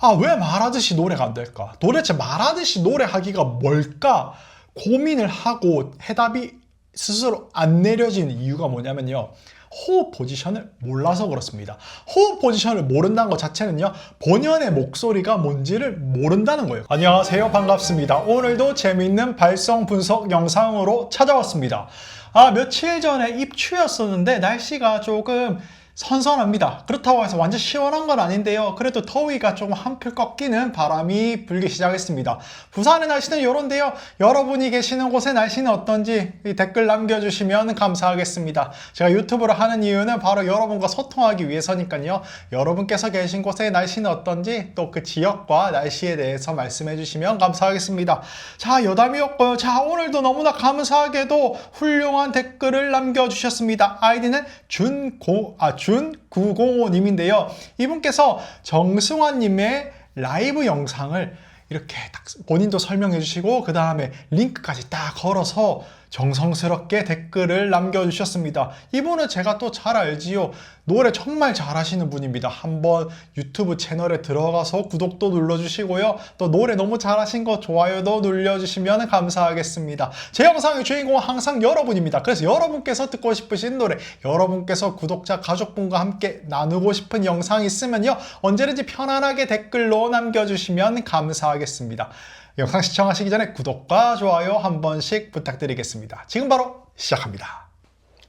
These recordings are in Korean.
아, 왜 말하듯이 노래가 안 될까? 도대체 말하듯이 노래하기가 뭘까? 고민을 하고 해답이 스스로 안 내려지는 이유가 뭐냐면요. 호흡 포지션을 몰라서 그렇습니다. 호흡 포지션을 모른다는 것 자체는요, 본연의 목소리가 뭔지를 모른다는 거예요. 안녕하세요. 반갑습니다. 오늘도 재미있는 발성 분석 영상으로 찾아왔습니다. 며칠 전에 입추였었는데 날씨가 조금 선선합니다. 그렇다고 해서 완전 시원한 건 아닌데요. 그래도 더위가 조금 한풀 꺾이는 바람이 불기 시작했습니다. 부산의 날씨는 이런데요. 여러분이 계시는 곳의 날씨는 어떤지 댓글 남겨주시면 감사하겠습니다. 제가 유튜브를 하는 이유는 바로 여러분과 소통하기 위해서니까요. 여러분께서 계신 곳의 날씨는 어떤지 또 그 지역과 날씨에 대해서 말씀해 주시면 감사하겠습니다. 자, 여담이었고요. 자, 오늘도 너무나 감사하게도 훌륭한 댓글을 남겨주셨습니다. 아이디는 준905님인데요. 이분께서 정승환님의 라이브 영상을 이렇게 딱 본인도 설명해 주시고 그 다음에 링크까지 딱 걸어서 정성스럽게 댓글을 남겨주셨습니다. 이분은 제가 또 잘 알지요. 노래 정말 잘하시는 분입니다. 한번 유튜브 채널에 들어가서 구독도 눌러주시고요. 또 노래 너무 잘하신 거 좋아요도 눌러주시면 감사하겠습니다. 제 영상의 주인공은 항상 여러분입니다. 그래서 여러분께서 듣고 싶으신 노래, 여러분께서 구독자, 가족분과 함께 나누고 싶은 영상이 있으면요. 언제든지 편안하게 댓글로 남겨주시면 감사하겠습니다. 영상 시청하시기 전에 구독과 좋아요 한 번씩 부탁드리겠습니다. 지금 바로 시작합니다.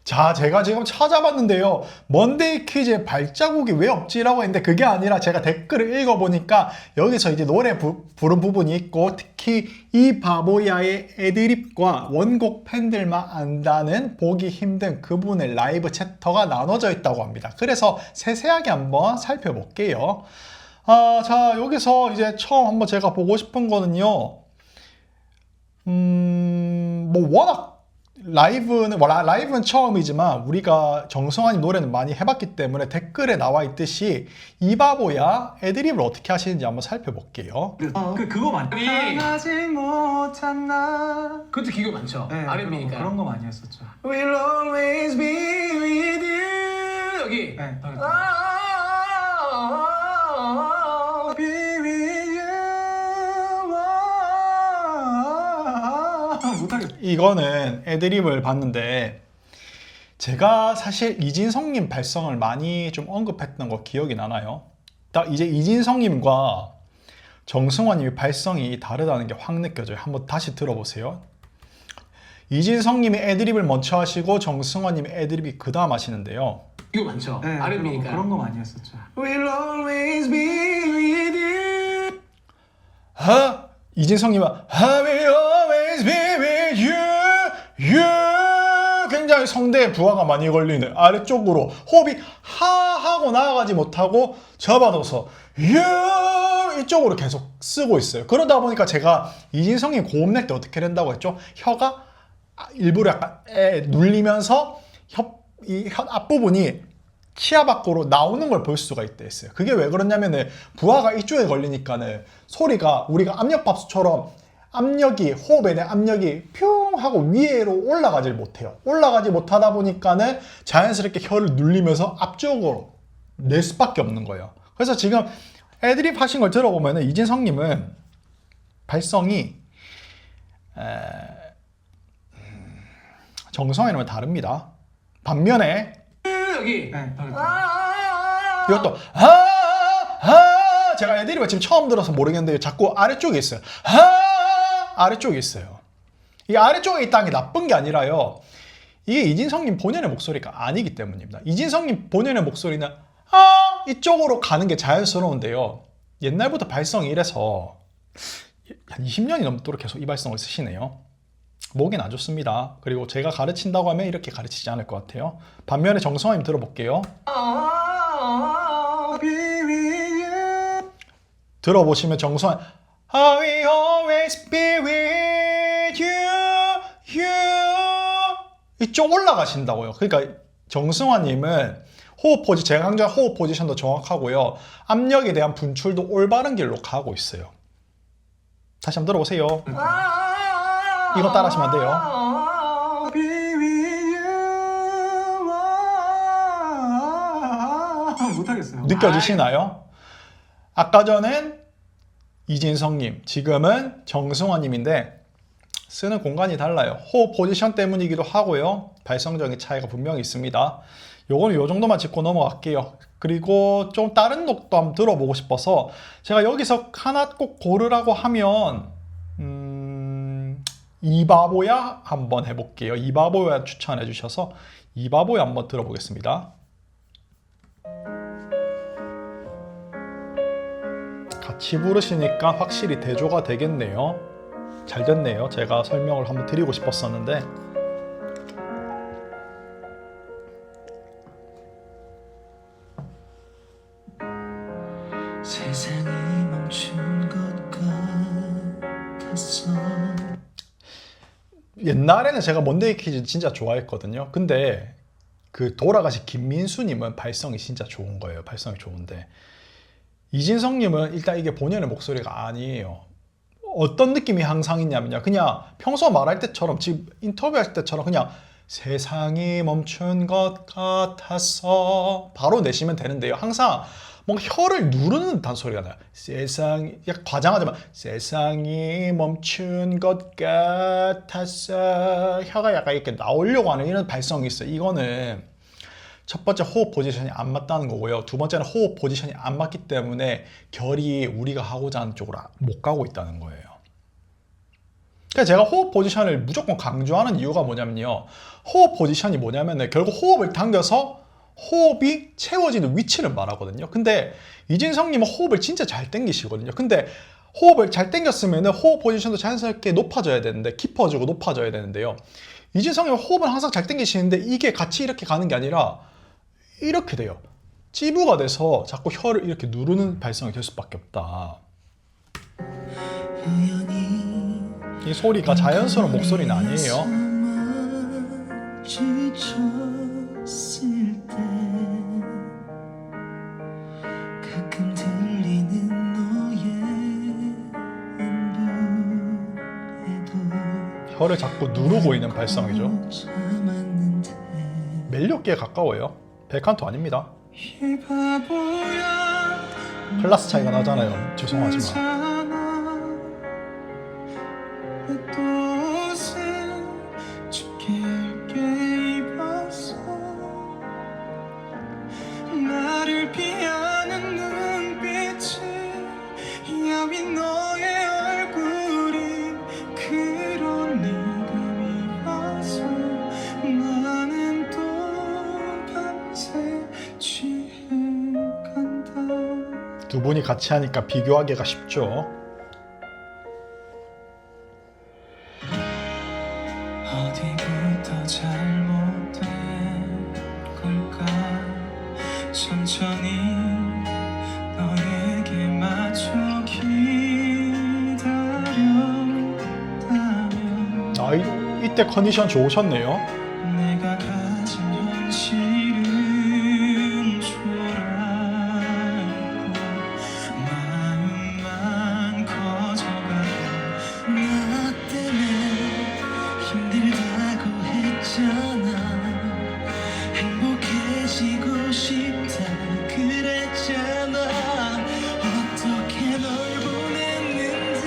자, 제가 지금 찾아봤는데요. 먼데이 퀴즈에 발자국이 왜 없지라고 했는데 그게 아니라 제가 댓글을 읽어보니까 여기서 이제 노래 부른 부분이 있고 특히 이 바보야의 애드립과 원곡 팬들만 안다는 보기 힘든 그분의 라이브 챕터가 나눠져 있다고 합니다. 그래서 세세하게 한번 살펴볼게요. 자, 여기서 이제 처음 한번 제가 보고 싶은 거는요. 워낙 라이브는 처음이지만 우리가 정승환님 노래는 많이 해봤기 때문에 댓글에 나와 있듯이 이바보야 애드립을 어떻게 하시는지 한번 살펴볼게요. 그거 많이 하지 못한 나. 그것도 기교 많죠. 네, R&B니까 그런 거 많이 했었죠. We'll always be with you 여기 네. Be with you 못하겠어. 이거는 애드립을 봤는데 제가 사실 이진성님 발성을 많이 좀 언급했던 거 기억이 나나요? 딱 이제 이진성님과 정승환님의 발성이 다르다는 게 확 느껴져요. 한번 다시 들어보세요. 이진성님이 애드립을 먼저 하시고 정승환님의 애드립이 그 다음 하시는데요. 기교 많죠. 네, R&B니까 그런 거 많이 했었죠. We'll always be with you 이진성님은 I will always be with you 굉장히 성대에 부하가 많이 걸리는 아래쪽으로 호흡이 하 하고 나아가지 못하고 접어둬서 you 이쪽으로 계속 쓰고 있어요. 그러다 보니까 제가 이진성님 고음 낼 때 어떻게 된다고 했죠? 혀가 일부러 약간 눌리면서 이 혀 앞부분이 치아 밖으로 나오는 걸 볼 수가 있다 했어요. 그게 왜 그러냐면은 부하가 이쪽에 걸리니까는 소리가 우리가 압력밥솥처럼 압력이 호흡에 대한 압력이 뿅 하고 위로 올라가질 못해요. 올라가지 못하다 보니까는 자연스럽게 혀를 눌리면서 앞쪽으로 낼 수밖에 없는 거예요. 그래서 지금 애드립 하신 걸 들어보면은 이진성님은 발성이 정성이랑은 다릅니다. 반면에 여기 네, 이것도 제가 애드립을 지금 처음 들어서 모르겠는데 자꾸 아래쪽에 있어요. 아래쪽에 있어요. 이 아래쪽에 있다는 게 나쁜 게 아니라요. 이게 이진성님 본연의 목소리가 아니기 때문입니다. 이진성님 본연의 목소리는 이쪽으로 가는 게 자연스러운데요. 옛날부터 발성이 이래서 한 20년이 넘도록 계속 이 발성을 쓰시네요. 목엔 안 좋습니다. 그리고 제가 가르친다고 하면 이렇게 가르치지 않을 것 같아요. 반면에 정성화님 들어볼게요. Be with you. 들어보시면 정성화 I will always be with you 이쪽 올라가신다고요. 그러니까 정승환님은 제가 강조한 호흡 포지션도 정확하고요. 압력에 대한 분출도 올바른 길로 가고 있어요. 다시 한번 들어보세요. 이거 따라하시면 안 돼요. Be with you. 못하겠어요. 느껴지시나요? 아까 전엔 이진성님, 지금은 정승환님인데 쓰는 공간이 달라요. 호흡 포지션 때문이기도 하고요. 발성적인 차이가 분명히 있습니다. 요거는 요 정도만 짚고 넘어갈게요. 그리고 좀 다른 곡도 한번 들어보고 싶어서 제가 여기서 하나 꼭 고르라고 하면 이바보야 한번 해볼게요. 이바보야 추천해 주셔서 이바보야 한번 들어보겠습니다. 같이 부르시니까 확실히 대조가 되겠네요. 잘 됐네요. 제가 설명을 한번 드리고 싶었었는데 세상이 멈춘 것 같았어. 옛날에는 제가 먼데이 퀴즈 진짜 좋아했거든요. 근데 그 돌아가신 김민수님은 발성이 진짜 좋은 거예요. 발성이 좋은데 이진성님은 일단 이게 본연의 목소리가 아니에요. 어떤 느낌이 항상 있냐면요. 그냥 평소 말할 때처럼 지금 인터뷰할 때처럼 그냥 세상이 멈춘 것 같았어 바로 내시면 되는데요. 항상 뭔가 혀를 누르는 듯한 소리가 나요. 세상이 약간 과장하지만 세상이 멈춘 것 같았어 혀가 약간 이렇게 나오려고 하는 이런 발성이 있어요. 이거는 첫 번째 호흡 포지션이 안 맞다는 거고요. 두 번째는 호흡 포지션이 안 맞기 때문에 결이 우리가 하고자 하는 쪽으로 못 가고 있다는 거예요. 그래서 제가 호흡 포지션을 무조건 강조하는 이유가 뭐냐면요. 호흡 포지션이 뭐냐면 결국 호흡을 당겨서 호흡이 채워지는 위치를 말하거든요. 근데 이진성님은 호흡을 진짜 잘 당기시거든요. 근데 호흡을 잘 당겼으면 호흡 포지션도 자연스럽게 높아져야 되는데 깊어지고 높아져야 되는데요. 이진성님은 호흡을 항상 잘 당기시는데 이게 같이 이렇게 가는 게 아니라 이렇게 돼요. 찌부가 돼서 자꾸 혀를 이렇게 누르는 발성이 될 수밖에 없다. 이 소리가 자연스러운 목소리는 아니에요. 지쳤을 때 가끔 들리는 너의 안부에도 혀를 자꾸 누르고 있는 발성이죠. 참았는데 멜로디에 가까워요. 벨칸토 아닙니다. 이 바보야 클래스 차이가 나잖아요. 죄송하지만. 또 옷을 춥게 얇게 입었어 나를 피하는 눈빛이 야윈 너의 얼굴이 그런 네가 미워서 나는 또 밤새 취해간다. 두 분이 같이 하니까 비교하기가 쉽죠. 어디부터 잘못된 걸까 천천히 너에게 맞춰 기다렸다면 이때 컨디션 좋으셨네요. 내가 가진 현실은 초라하고 마음만 커져가고 나 때문에 힘들다고 했잖아 행복해지고 싶다 그랬잖아 어떻게 널 보냈는데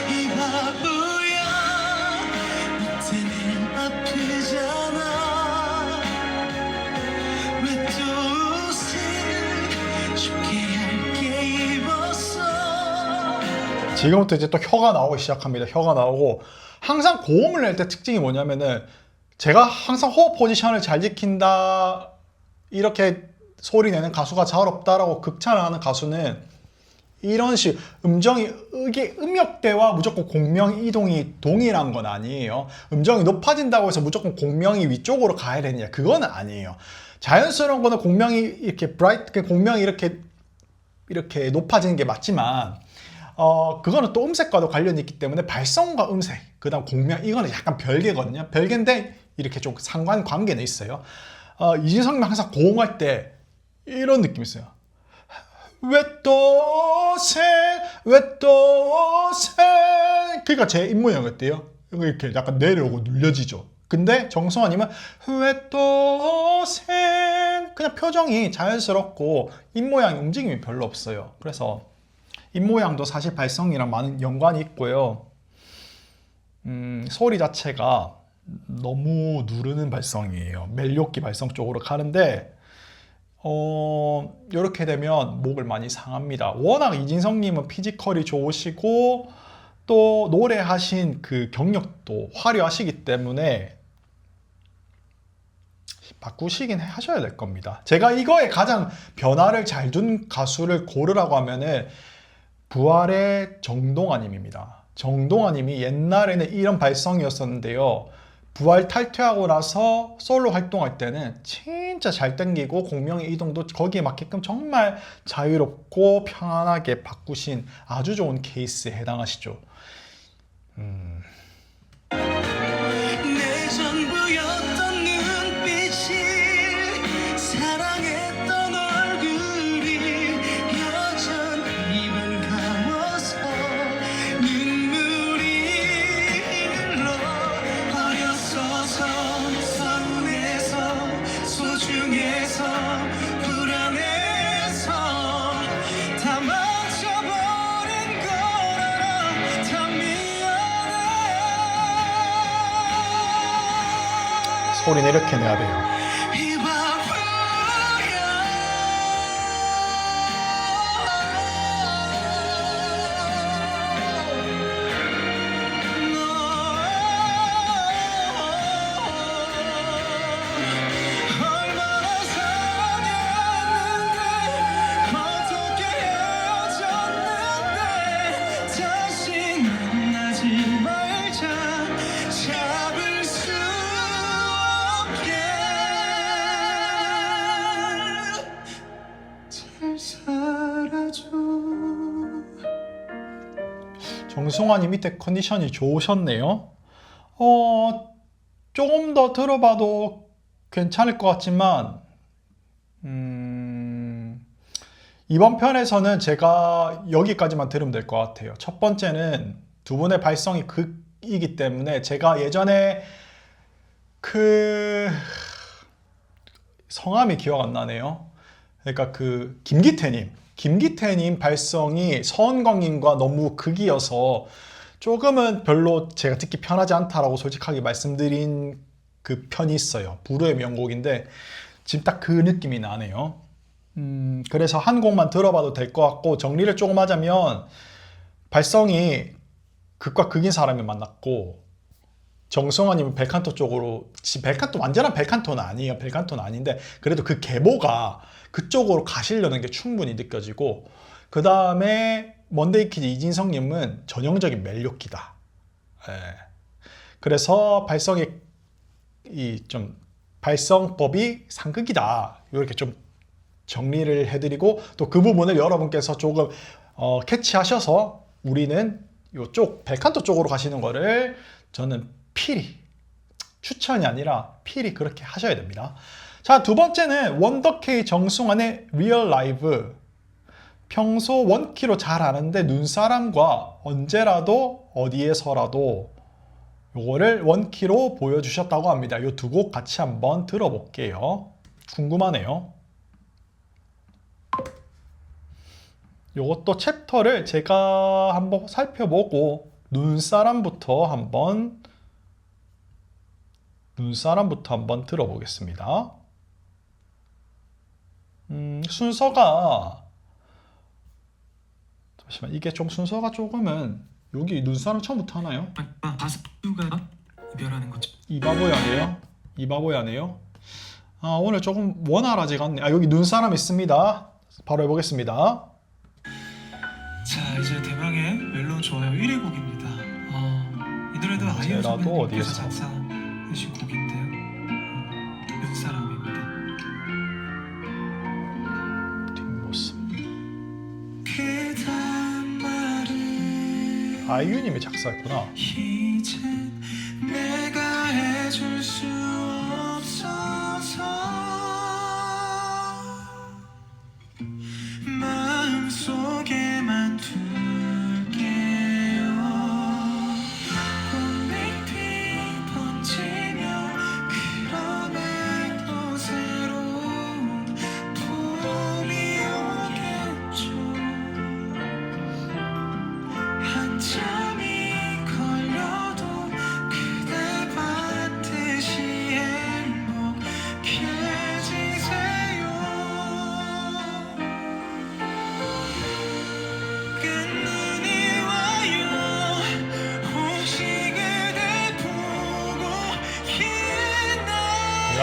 이 바보야 너 때문에 아프잖아 왜 또 옷을 춥게 얇게 입었어 지금부터 이제 또 혀가 나오기 시작합니다. 혀가 나오고 항상 고음을 낼 때 특징이 뭐냐면은 제가 항상 호흡 포지션을 잘 지킨다 이렇게 소리 내는 가수가 잘 없다라고 극찬하는 가수는 이런 식 음정이 이게 음역대와 무조건 공명 이동이 동일한 건 아니에요. 음정이 높아진다고 해서 무조건 공명이 위쪽으로 가야 되느냐 그거는 아니에요. 자연스러운 거는 공명이 이렇게 브라이트 공명이 이렇게 높아지는 게 맞지만 그거는 또 음색과도 관련이 있기 때문에 발성과 음색, 그 다음 공명, 이거는 약간 별개거든요. 별개인데 이렇게 좀 상관관계는 있어요. 이진성님 항상 고음할 때 이런 느낌이 있어요. 왜 또 새 그러니까 제 입모양 어때요? 이렇게 약간 내려오고 눌려지죠. 근데 정승환님은 왜 또 새 그냥 표정이 자연스럽고 입모양 움직임이 별로 없어요. 그래서 입모양도 사실 발성이랑 많은 연관이 있고요. 소리 자체가 너무 누르는 발성이에요. 멜로디 발성 쪽으로 가는데 이렇게 되면 목을 많이 상합니다. 워낙 이진성님은 피지컬이 좋으시고 또 노래하신 그 경력도 화려하시기 때문에 바꾸시긴 하셔야 될 겁니다. 제가 이거에 가장 변화를 잘 준 가수를 고르라고 하면은 부활의 정동아님입니다. 정동아님이 옛날에는 이런 발성이었었는데요. 부활 탈퇴하고 나서 솔로 활동할 때는 진짜 잘 땡기고 공명의 이동도 거기에 맞게끔 정말 자유롭고 편안하게 바꾸신 아주 좋은 케이스에 해당하시죠. 내 전부였던 눈빛이 사랑했던 얼굴이 여전히 반가워서 눈물이 흘러 어렸어서 서운해서 소중해서 불안해서 다 망쳐버린 걸 알아 다 미안해. 소리는 이렇게 내야 돼요. 이 얼마나 사랑했는데 어떻게 헤어졌는데 다시 만나지 말자 잡을 수 없게 잘 살아줘. 정승환이 밑에 컨디션이 좋으셨네요. 조금 더 들어봐도 괜찮을 것 같지만 이번 편에서는 제가 여기까지만 들으면 될 것 같아요. 첫 번째는 두 분의 발성이 극이기 때문에 제가 예전에 그 성함이 기억 안 나네요. 그러니까 그 김기태님 발성이 서은광님과 너무 극이어서 조금은 별로 제가 듣기 편하지 않다라고 솔직하게 말씀드린 그 편이 있어요. 부르의 명곡인데 지금 딱 그 느낌이 나네요. 그래서 한 곡만 들어봐도 될 것 같고 정리를 조금 하자면 발성이 극과 극인 사람을 만났고 정승환님은 벨칸토 쪽으로 벨칸토 완전한 벨칸토는 아니에요. 벨칸토는 아닌데 그래도 그 계보가 그쪽으로 가시려는 게 충분히 느껴지고 그 다음에 먼데이키즈 이진성님은 전형적인 멜로디다. 예. 그래서 발성이 좀 발성법이 상극이다. 이렇게 좀 정리를 해드리고 또 그 부분을 여러분께서 조금 캐치하셔서 우리는 이쪽 벨칸토 쪽으로 가시는 거를 저는 필히 추천이 아니라 필히 그렇게 하셔야 됩니다. 자, 두 번째는 원더케이 정승환의 리얼 라이브. 평소 원키로 잘 아는데 눈사람과 언제라도 어디에서라도 요거를 원키로 보여주셨다고 합니다. 이 두 곡 같이 한번 들어볼게요. 궁금하네요. 요것도 챕터를 제가 한번 살펴보고 눈사람부터 한번 들어보겠습니다. 순서가 잠시만 이게 좀 순서가 조금은 여기 눈사람 처음부터 하나요? 아스투가 이별하는 거죠. 이바보야네요. 아, 오늘 조금 원활하지가 않네. 아, 여기 눈사람 있습니다. 바로 해보겠습니다. 자, 이제 대망의 멜론 좋아요 1위 곡입니다. 이 노래도 아이유 언제라도 선배님께서 어디에서. 작사해주신 곡인데요. 눈사람입니다. 뒷모습. 그단 말을 아이유님이 작사했구나. 이젠 내가 해줄 수 없어서 마음속에만 둘게요. 꽃잎이 번지며 그럼에도 새로운 봄이 오겠죠. 잠이 걸려도 그대 반드시 행복해지세요. 끝눈이 와요. 혹시 그대 보고 있나요? 야,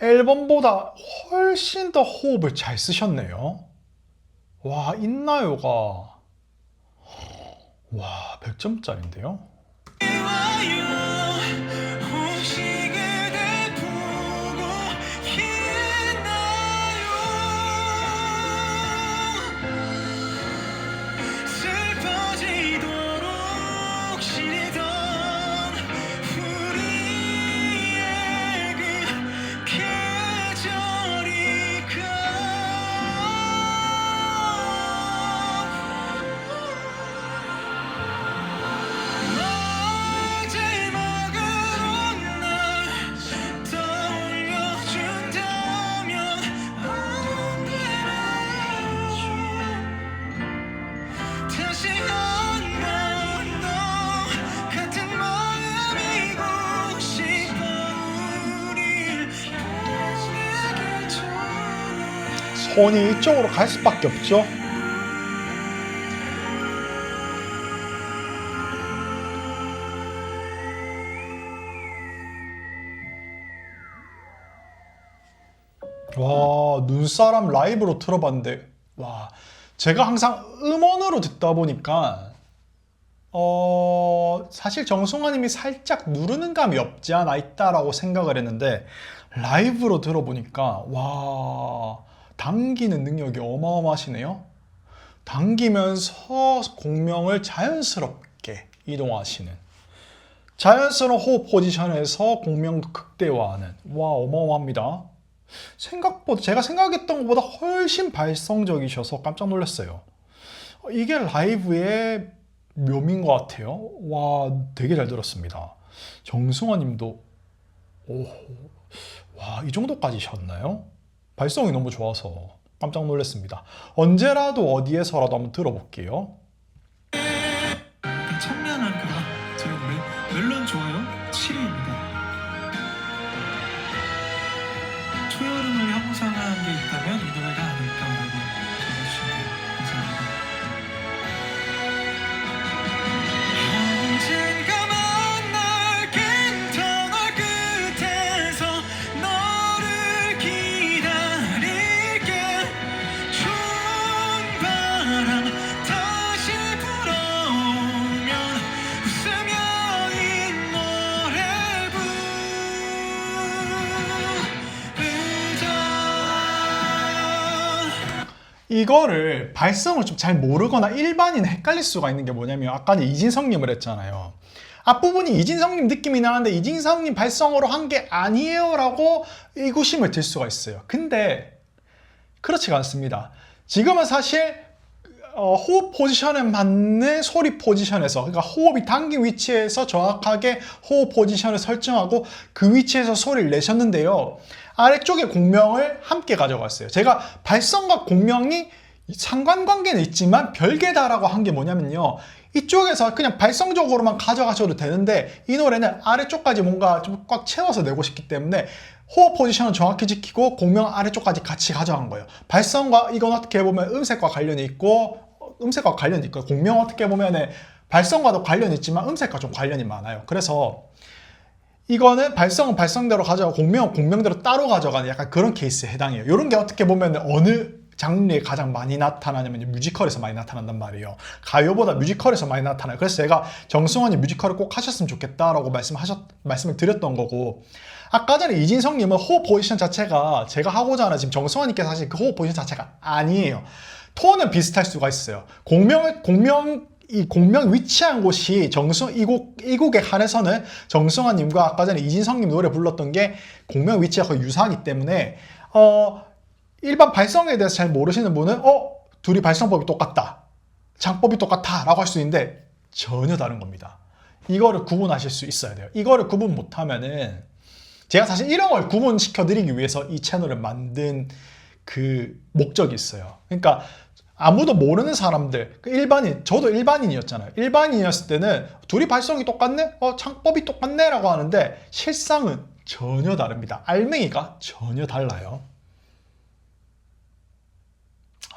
앨범보다 훨씬 더 호흡을 잘 쓰셨네요. 와, 있나요가 와 100점짜리인데요. 혹시 그대 보고 있나요? 슬퍼지도록 시리던 우리의 그 계절이 마지막으로 날 떠올려준다면 언제나 다시 한번 너 같은 마음이고 싶어. 우릴 보내기 전에 손이 이쪽으로 갈 수밖에 없죠. 와, 눈사람 라이브로 들어봤는데, 와, 제가 항상 음원으로 듣다 보니까, 사실 정승환님이 살짝 누르는 감이 없지 않아 있다라고 생각을 했는데, 라이브로 들어보니까, 와, 당기는 능력이 어마어마하시네요. 당기면서 공명을 자연스럽게 이동하시는. 자연스러운 호흡 포지션에서 공명도 극대화하는. 와, 어마어마합니다. 생각보다 제가 생각했던 것보다 훨씬 발성적이셔서 깜짝 놀랐어요. 이게 라이브의 묘미인 것 같아요. 와, 되게 잘 들었습니다. 정승환 님도 와, 이 정도까지셨나요? 발성이 너무 좋아서 깜짝 놀랐습니다. 언제라도 어디에서라도 한번 들어볼게요. 청량한 그런 제 노래 멜론 좋아요 7위입니다. 초여름을 형상한 게 있다면 이 노래가 아닐까라고 적어주시네요. 감사합니다. 언젠가 만날 긴 터널 끝에서 너를 기다릴게. 추운 바람 다시 불어오면 웃으며 이 노래를 부르자. 이거를 발성을 좀 잘 모르거나 일반인 헷갈릴 수가 있는 게 뭐냐면 아까는 이진성님을 했잖아요. 앞부분이 이진성님 느낌이 나는데 이진성님 발성으로 한 게 아니에요 라고 의구심을 들 수가 있어요. 근데 그렇지가 않습니다. 지금은 사실 호흡 포지션에 맞는 소리 포지션에서, 그러니까 호흡이 당긴 위치에서 정확하게 호흡 포지션을 설정하고 그 위치에서 소리를 내셨는데요. 아래쪽에 공명을 함께 가져갔어요. 제가 발성과 공명이 상관관계는 있지만 별개다라고 한 게 뭐냐면요. 이쪽에서 그냥 발성적으로만 가져가셔도 되는데 이 노래는 아래쪽까지 뭔가 좀 꽉 채워서 내고 싶기 때문에 호흡 포지션은 정확히 지키고 공명 아래쪽까지 같이 가져간 거예요. 발성과 이건 어떻게 보면 음색과 관련이 있고 공명 어떻게 보면 발성과도 관련이 있지만 음색과 좀 관련이 많아요. 그래서 이거는 발성은 발성대로 가져가고 공명은 공명대로 따로 가져가는 약간 그런 케이스에 해당해요. 이런 게 어떻게 보면 어느 장르에 가장 많이 나타나냐면 뮤지컬에서 많이 나타난단 말이에요. 가요보다 뮤지컬에서 많이 나타나요. 그래서 제가 정승환이 뮤지컬을 꼭 하셨으면 좋겠다라고 말씀을 드렸던 거고, 아까 전에 이진성님은 호흡 포지션 자체가 제가 하고자 하는 지금 정승환님께서 사실 그 호흡 포지션 자체가 아니에요. 톤은 비슷할 수가 있어요. 공명 위치한 곳이 이 곡에 한해서는 정승환님과 아까 전에 이진성님 노래 불렀던 게 공명 위치가 거의 유사하기 때문에 일반 발성에 대해서 잘 모르시는 분은 둘이 발성법이 똑같다, 장법이 똑같다 라고 할 수 있는데 전혀 다른 겁니다. 이거를 구분하실 수 있어야 돼요. 이거를 구분 못하면은, 제가 사실 이런 걸 구분시켜 드리기 위해서 이 채널을 만든 그 목적이 있어요. 그러니까 아무도 모르는 사람들, 그 일반인, 저도 일반인이었잖아요. 일반인이었을 때는 둘이 발성이 똑같네? 창법이 똑같네? 라고 하는데 실상은 전혀 다릅니다. 알맹이가 전혀 달라요.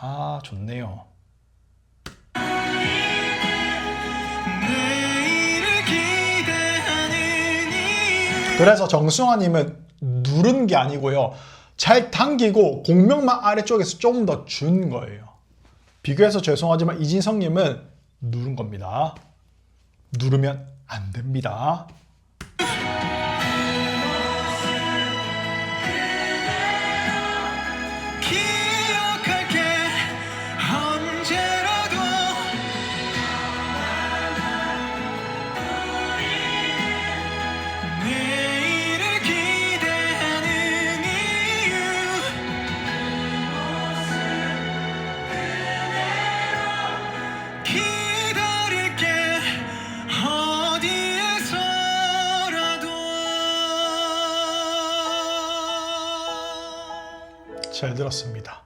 아, 좋네요. 그래서 정승환님은 누른 게 아니고요. 잘 당기고 공명만 아래쪽에서 조금 더 준 거예요. 비교해서 죄송하지만 이진성님은 누른 겁니다. 누르면 안 됩니다. 기억할게 언제라도 내일을 기대하는 이유 기다릴게 어디에서라도. 잘 들었습니다.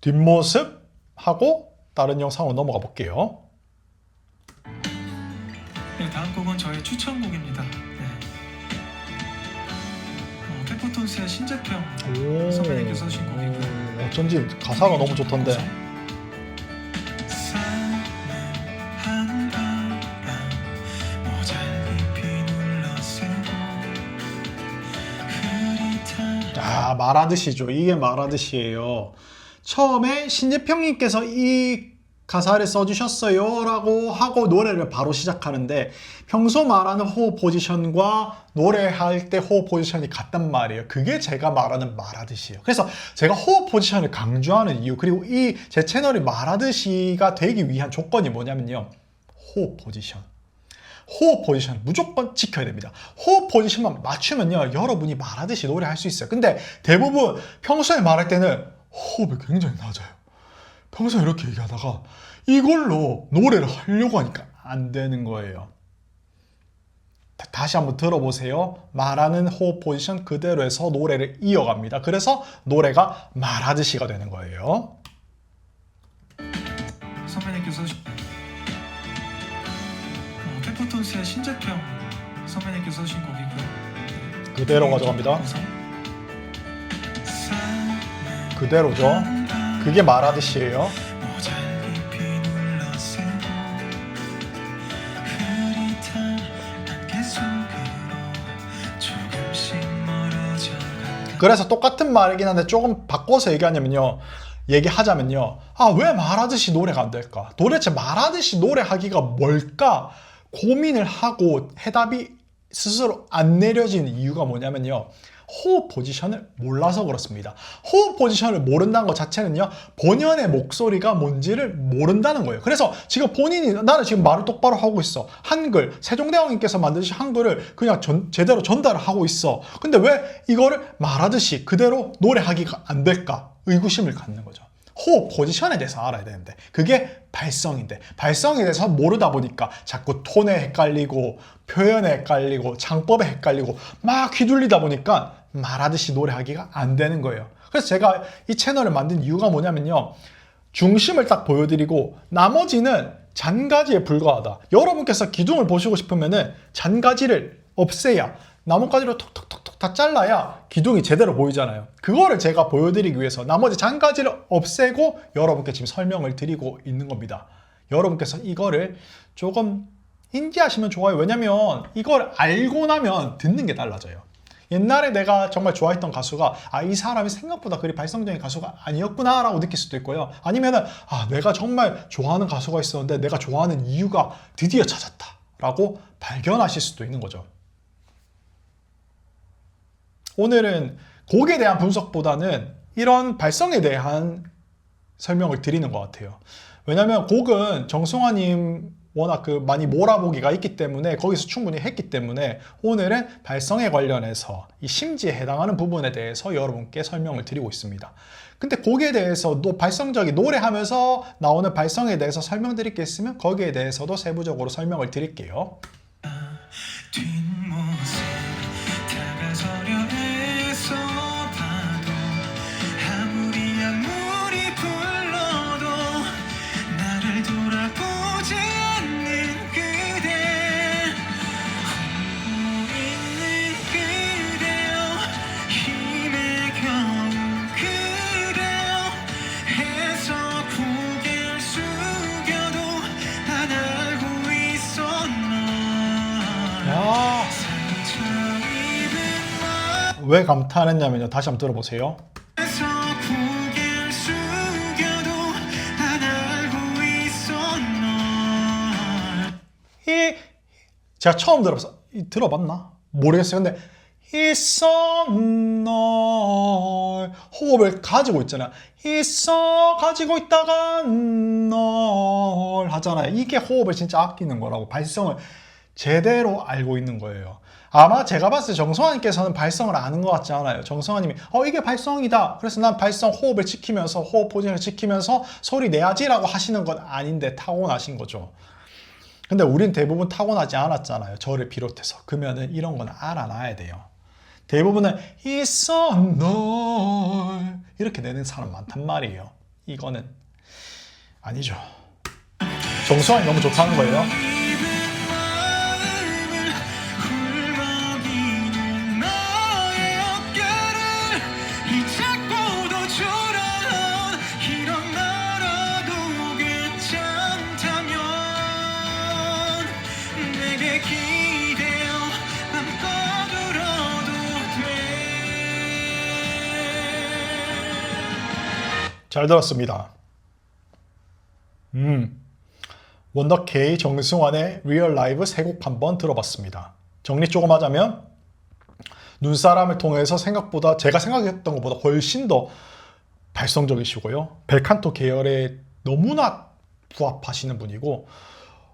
뒷모습 하고 다른 영상으로 넘어가 볼게요. 네, 다음 곡은 저의 추천곡입니다. 네. 페퍼톤스의 신재평 오, 선배님께서 하신 곡이고요. 어쩐지 가사가 너무 좋던데. 사는 한바람 모자잎이 눌러쓰고 흐릿한 아, 말하듯이죠. 이게 말하듯이에요. 처음에 신재평님께서 이 가사를 써주셨어요 라고 하고 노래를 바로 시작하는데 평소 말하는 호흡 포지션과 노래할 때 호흡 포지션이 같단 말이에요. 그게 제가 말하는 말하듯이에요. 그래서 제가 호흡 포지션을 강조하는 이유, 그리고 이 제 채널이 말하듯이가 되기 위한 조건이 뭐냐면요, 호흡 포지션. 호흡 포지션 무조건 지켜야 됩니다. 호흡 포지션만 맞추면요, 여러분이 말하듯이 노래할 수 있어요. 근데 대부분 평소에 말할 때는 호흡이 굉장히 낮아요. 평소에 이렇게 얘기하다가 이걸로 노래를 하려고 하니까 안 되는 거예요. 다시 한번 들어보세요. 말하는 호흡 포지션 그대로 해서 노래를 이어갑니다. 그래서 노래가 말하듯이가 되는 거예요. 선배님께서 페퍼톤스의 신재평 선배님께서 하신 곡이고요. 그대로 가져갑니다. 그대로죠. 그게 말하듯이에요. 모자잎이 눌러쓰고 흐릿한 안개 속으로 조금씩 멀어져 간다. 그래서 똑같은 말이긴 한데 조금 바꿔서 얘기하자면요. 아, 왜 말하듯이 노래가 안 될까? 도대체 말하듯이 노래하기가 뭘까? 고민을 하고 해답이 스스로 안 내려지는 이유가 뭐냐면요, 호흡 포지션을 몰라서 그렇습니다. 호흡 포지션을 모른다는 것 자체는요, 본연의 목소리가 뭔지를 모른다는 거예요. 그래서 지금 본인이 나는 지금 말을 똑바로 하고 있어, 한글 세종대왕님께서 만드신 한글을 그냥 제대로 전달을 하고 있어. 근데 왜 이거를 말하듯이 그대로 노래하기가 안 될까? 의구심을 갖는 거죠. 호흡 포지션에 대해서 알아야 되는데 그게 발성인데, 발성에 대해서 모르다 보니까 자꾸 톤에 헷갈리고 표현에 헷갈리고 창법에 헷갈리고 막 휘둘리다 보니까 말하듯이 노래하기가 안 되는 거예요. 그래서 제가 이 채널을 만든 이유가 뭐냐면요, 중심을 딱 보여드리고 나머지는 잔가지에 불과하다. 여러분께서 기둥을 보시고 싶으면은 잔가지를 없애야, 나뭇가지로 톡톡톡톡 다 잘라야 기둥이 제대로 보이잖아요. 그거를 제가 보여드리기 위해서 나머지 잔가지를 없애고 여러분께 지금 설명을 드리고 있는 겁니다. 여러분께서 이거를 조금 인지하시면 좋아요. 왜냐면 이걸 알고 나면 듣는 게 달라져요. 옛날에 내가 정말 좋아했던 가수가 이 사람이 생각보다 그리 발성적인 가수가 아니었구나 라고 느낄 수도 있고요. 아니면은 내가 정말 좋아하는 가수가 있었는데 내가 좋아하는 이유가 드디어 찾았다 라고 발견하실 수도 있는 거죠. 오늘은 곡에 대한 분석보다는 이런 발성에 대한 설명을 드리는 것 같아요. 왜냐면 곡은 정승환님 워낙 많이 몰아보기가 있기 때문에 거기서 충분히 했기 때문에 오늘은 발성에 관련해서 이 심지에 해당하는 부분에 대해서 여러분께 설명을 드리고 있습니다. 근데 곡에 대해서도 발성적인 노래하면서 나오는 발성에 대해서 설명드릴 게 있으면 거기에 대해서도 세부적으로 설명을 드릴게요. 뒷모습 다가서려 애써 봐도 아무리 왜 감탄했냐면요. 다시 한번 들어보세요. 그래서 고개를 숙여도 난 알고 있어 널. 제가 처음 들어봤나? 모르겠어요. 근데 있어 널 호흡을 가지고 있잖아요. 있어 가지고 있다가 널 하잖아요. 이게 호흡을 진짜 아끼는 거라고, 발성을 제대로 알고 있는 거예요. 아마 제가 봤을 때 정승환님께서는 발성을 아는 것 같지 않아요. 정승환님이 이게 발성이다, 그래서 난 발성 호흡을 지키면서 호흡 포진을 지키면서 소리 내야지라고 하시는 건 아닌데 타고나신 거죠. 근데 우린 대부분 타고나지 않았잖아요. 저를 비롯해서. 그러면은 이런 건 알아놔야 돼요. 대부분은 있어 널 이렇게 내는 사람 많단 말이에요. 이거는 아니죠. 정수환이 너무 좋다는 거예요. 잘 들었습니다. 원더 K 정승환의 리얼 라이브 세 곡 한번 들어봤습니다. 정리 조금 하자면 눈사람을 통해서 생각보다 제가 생각했던 것보다 훨씬 더 발성적이시고요. 벨칸토 계열에 너무나 부합하시는 분이고,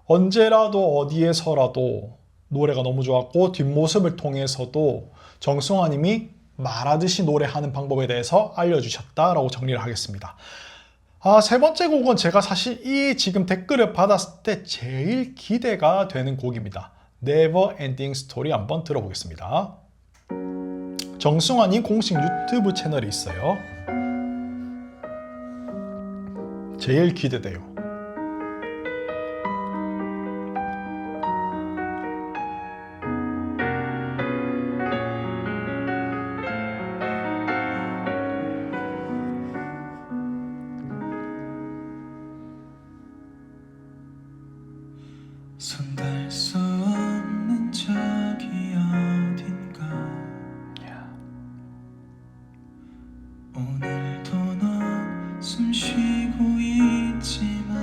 언제라도 어디에서라도 노래가 너무 좋았고, 뒷모습을 통해서도 정승환님이 말하듯이 노래하는 방법에 대해서 알려주셨다라고 정리를 하겠습니다. 세 번째 곡은 제가 사실 이 지금 댓글을 받았을 때 제일 기대가 되는 곡입니다. Never Ending Story 한번 들어보겠습니다. 정승환님 공식 유튜브 채널이 있어요. 제일 기대돼요. 손댈 수 없는 저기 어딘가 오늘도 넌 숨쉬고 있지만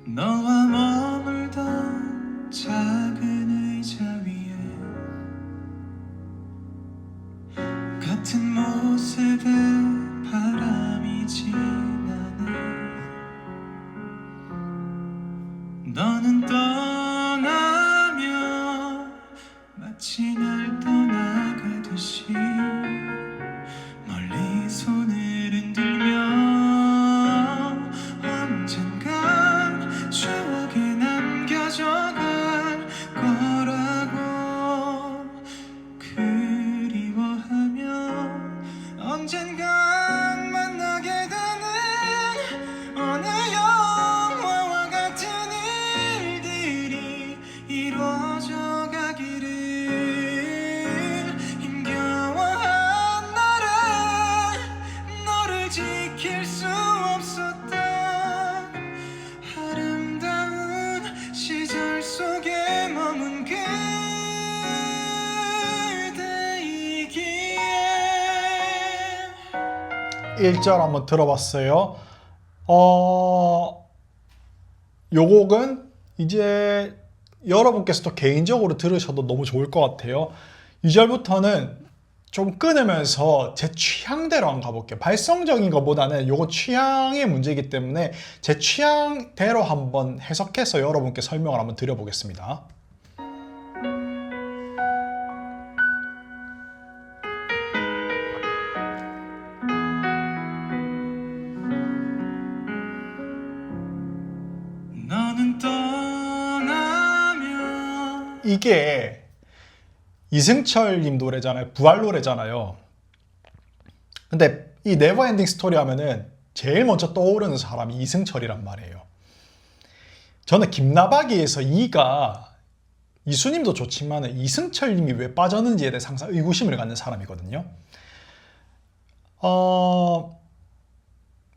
너와 머물던 작은 의자 위에 같은 모습에 바람이 지나네. 너는 떠나면 마치 날 떠나가듯이 멀리 손을 흔들며 언젠간 추억에 남겨져갈 거라고 그리워하며 언젠간 만나게 되는 어느 영화와 같은 일들이 이루어져 가기를 힘겨워한 나를 너를 지킬 수 없었던 아름다운 시절 속에 머문 그대이기에. 1절 한번 들어봤어요. 요 곡은 이제 여러분께서도 개인적으로 들으셔도 너무 좋을 것 같아요. 2절부터는 좀 끊으면서 제 취향대로 한번 가볼게요. 발성적인 것보다는 요거 취향의 문제이기 때문에 제 취향대로 한번 해석해서 여러분께 설명을 한번 드려보겠습니다. 너는 떠나면 이게 이승철님 노래잖아요. 부활 노래잖아요. 근데 이 네버엔딩 스토리 하면은 제일 먼저 떠오르는 사람이 이승철이란 말이에요. 저는 김나박이에서 이가 이수님도 좋지만 이승철님이 왜 빠졌는지에 대해서 항상 의구심을 갖는 사람이거든요.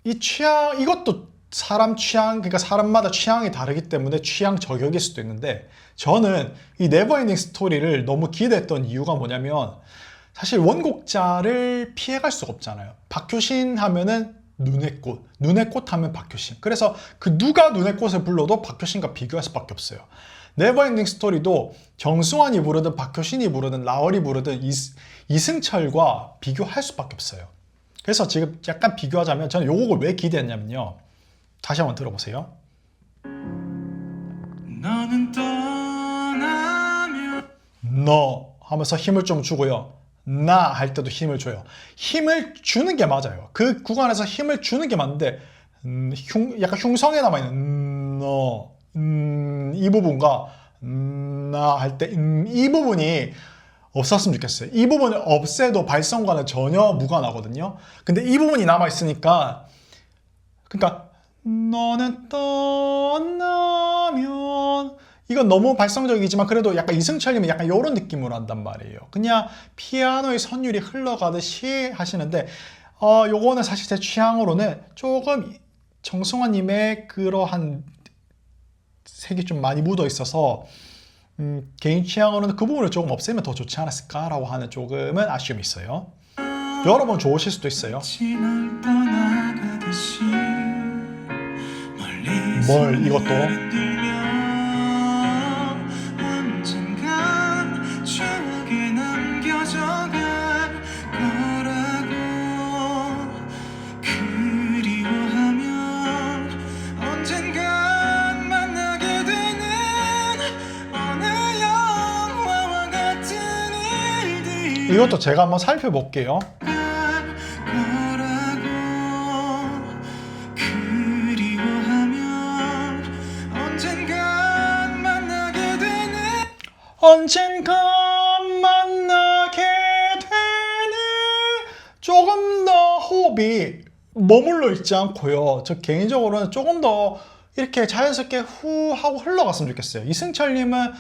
이 취향, 이것도 사람 취향, 그러니까 사람마다 취향이 다르기 때문에 취향 저격일 수도 있는데 저는 이 네버엔딩 스토리를 너무 기대했던 이유가 뭐냐면 사실 원곡자를 피해갈 수가 없잖아요. 박효신 하면은 눈의 꽃, 눈의 꽃 하면 박효신. 그래서 그 누가 눈의 꽃을 불러도 박효신과 비교할 수밖에 없어요. 네버엔딩 스토리도 정승환이 부르든 박효신이 부르든 라얼이 부르든 이승철과 비교할 수밖에 없어요. 그래서 지금 약간 비교하자면 저는 요 곡을 왜 기대했냐면요. 다시 한번 들어보세요. 너는 떠나면 너 하면서 힘을 좀 주고요. 나 할 때도 힘을 줘요. 힘을 주는 게 맞아요. 그 구간에서 힘을 주는 게 맞는데 약간 흉성에 남아있는 너, 이 부분과 나 할 때 이 부분이 없었으면 좋겠어요. 이 부분을 없애도 발성과는 전혀 무관하거든요. 근데 이 부분이 남아있으니까 그러니까 너는 떠나면 이건 너무 발성적이지만 그래도 약간 이승철님은 약간 이런 느낌으로 한단 말이에요. 그냥 피아노의 선율이 흘러가듯이 하시는데 요거는 사실 제 취향으로는 조금 정승환님의 그러한 색이 좀 많이 묻어 있어서 개인 취향으로는 그 부분을 조금 없애면 더 좋지 않았을까라고 하는 조금은 아쉬움이 있어요. 여러분 좋으실 수도 있어요. 널 떠나가듯이 뭘 이것도 언젠간 추억에 남겨져갈 거라고 그리워하면 언젠간 만나게 되는 어느 영화와 같은 일들이 이것도 제가 한번 살펴볼게요. 언젠간 만나게 되는 조금 더 호흡이 머물러 있지 않고요. 저 개인적으로는 조금 더 이렇게 자연스럽게 후 하고 흘러갔으면 좋겠어요. 이승철님은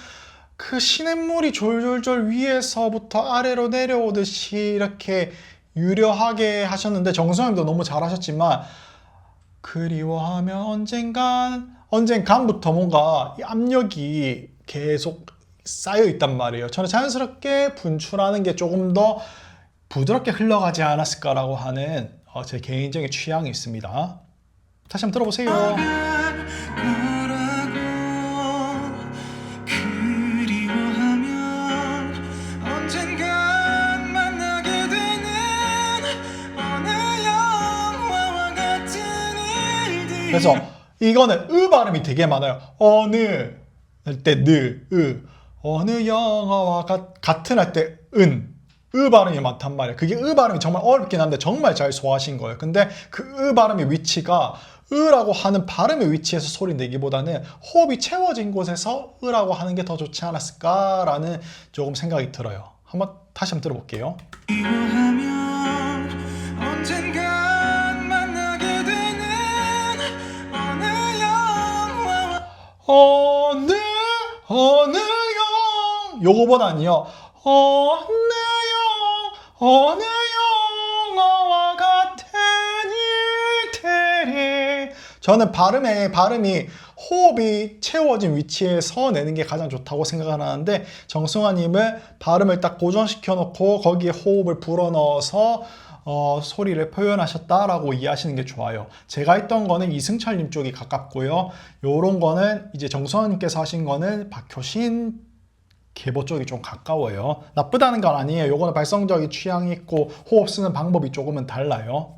그 시냇물이 졸졸졸 위에서부터 아래로 내려오듯이 이렇게 유려하게 하셨는데 정승환님도 너무 잘하셨지만 그리워하면 언젠간부터 뭔가 이 압력이 계속 쌓여 있단 말이에요. 저는 자연스럽게 분출하는 게 조금 더 부드럽게 흘러가지 않았을까라고 하는 제 개인적인 취향이 있습니다. 다시 한번 들어보세요. 그래서 이거는 으 발음이 되게 많아요. 어느 할 때 어느 영화와 같은 할 때 으 발음이 많단 말이에요. 그게 으 발음이 정말 어렵긴 한데 정말 잘 소화하신 거예요. 근데 그 으 발음의 위치가 으라고 하는 발음의 위치에서 소리 내기보다는 호흡이 채워진 곳에서 으라고 하는 게 더 좋지 않았을까라는 조금 생각이 들어요. 다시 한번 들어볼게요. 어느 영 요거보다는요 어느 영화와 같은 일들이 저는 발음이 호흡이 채워진 위치에서 내는 게 가장 좋다고 생각을 하는데 정승환님은 발음을 딱 고정시켜 놓고 거기에 호흡을 불어넣어서 소리를 표현하셨다라고 이해하시는 게 좋아요. 제가 했던 거는 이승철님 쪽이 가깝고요. 요런 거는 이제 정승환님께서 하신 거는 박효신 계보 쪽이 좀 가까워요. 나쁘다는 건 아니에요. 요거는 발성적인 취향이 있고 호흡 쓰는 방법이 조금은 달라요.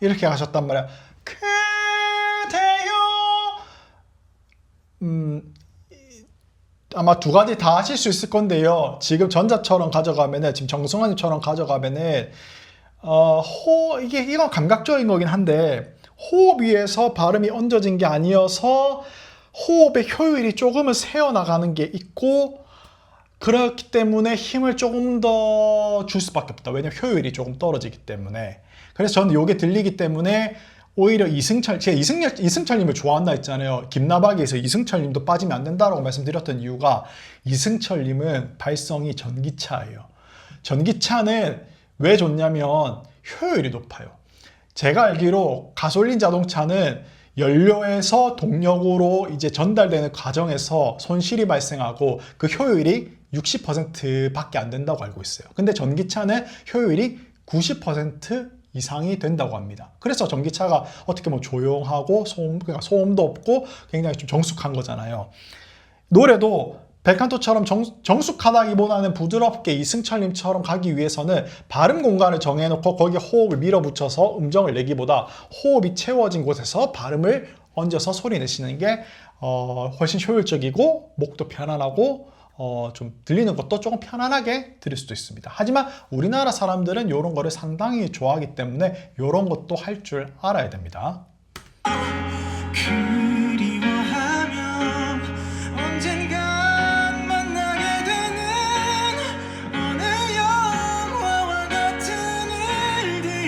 이렇게 하셨단 말이야. 그대여. 아마 두 가지 다 하실 수 있을 건데요. 지금 전자처럼 가져가면은, 지금 정승환님처럼 가져가면은, 이건 감각적인 거긴 한데, 호흡 위에서 발음이 얹어진 게 아니어서 호흡의 효율이 조금은 새어나가는 게 있고 그렇기 때문에 힘을 조금 더 줄 수밖에 없다. 왜냐면 효율이 조금 떨어지기 때문에. 그래서 저는 이게 들리기 때문에 오히려 제가 이승철님을 좋아한다 했잖아요. 김나박에서 이승철님도 빠지면 안 된다라고 말씀드렸던 이유가 이승철님은 발성이 전기차예요. 전기차는 왜 좋냐면 효율이 높아요. 제가 알기로 가솔린 자동차는 연료에서 동력으로 이제 전달되는 과정에서 손실이 발생하고 그 효율이 60%밖에 안 된다고 알고 있어요. 근데 전기차는 효율이 90% 이상이 된다고 합니다. 그래서 전기차가 어떻게 보면 조용하고 그러니까 소음도 없고 굉장히 좀 정숙한 거잖아요. 노래도 벨칸토처럼 정숙하다기보다는 부드럽게 이승철님처럼 가기 위해서는 발음 공간을 정해놓고 거기에 호흡을 밀어붙여서 음정을 내기보다 호흡이 채워진 곳에서 발음을 얹어서 소리 내시는 게 훨씬 효율적이고 목도 편안하고 좀 들리는 것도 조금 편안하게 들을 수도 있습니다. 하지만 우리나라 사람들은 이런 거를 상당히 좋아하기 때문에 이런 것도 할 줄 알아야 됩니다. 그리워하면 언젠간 만나게 되는 어느 영화와 같은 일들이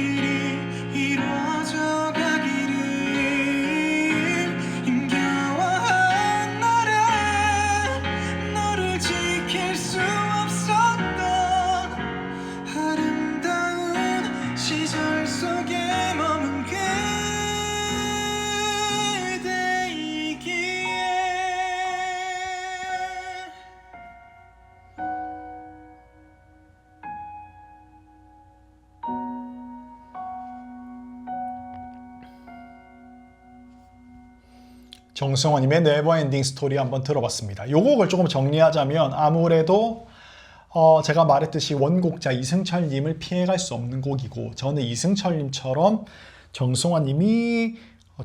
이루어져 가기를 힘겨워한 날에 너를 지킬 수 없었던 아름다운 시절 속에 머문 정승환님의 네버엔딩 스토리 한번 들어봤습니다. 이 곡을 조금 정리하자면 아무래도 제가 말했듯이 원곡자 이승철님을 피해갈 수 없는 곡이고 저는 이승철님처럼 정승환님이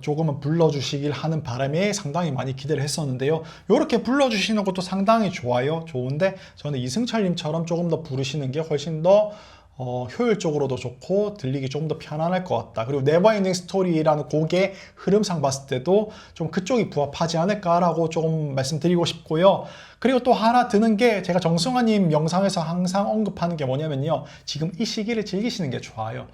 조금은 불러주시길 하는 바람에 상당히 많이 기대를 했었는데요. 이렇게 불러주시는 것도 상당히 좋아요. 좋은데 저는 이승철님처럼 조금 더 부르시는 게 훨씬 더 효율적으로도 좋고 들리기 조금 더 편안할 것 같다. 그리고 네버엔딩 스토리라는 곡의 흐름상 봤을 때도 좀 그쪽이 부합하지 않을까라고 조금 말씀드리고 싶고요. 그리고 또 하나 드는 게 제가 정승환님 영상에서 항상 언급하는 게 뭐냐면요. 지금 이 시기를 즐기시는 게 좋아요.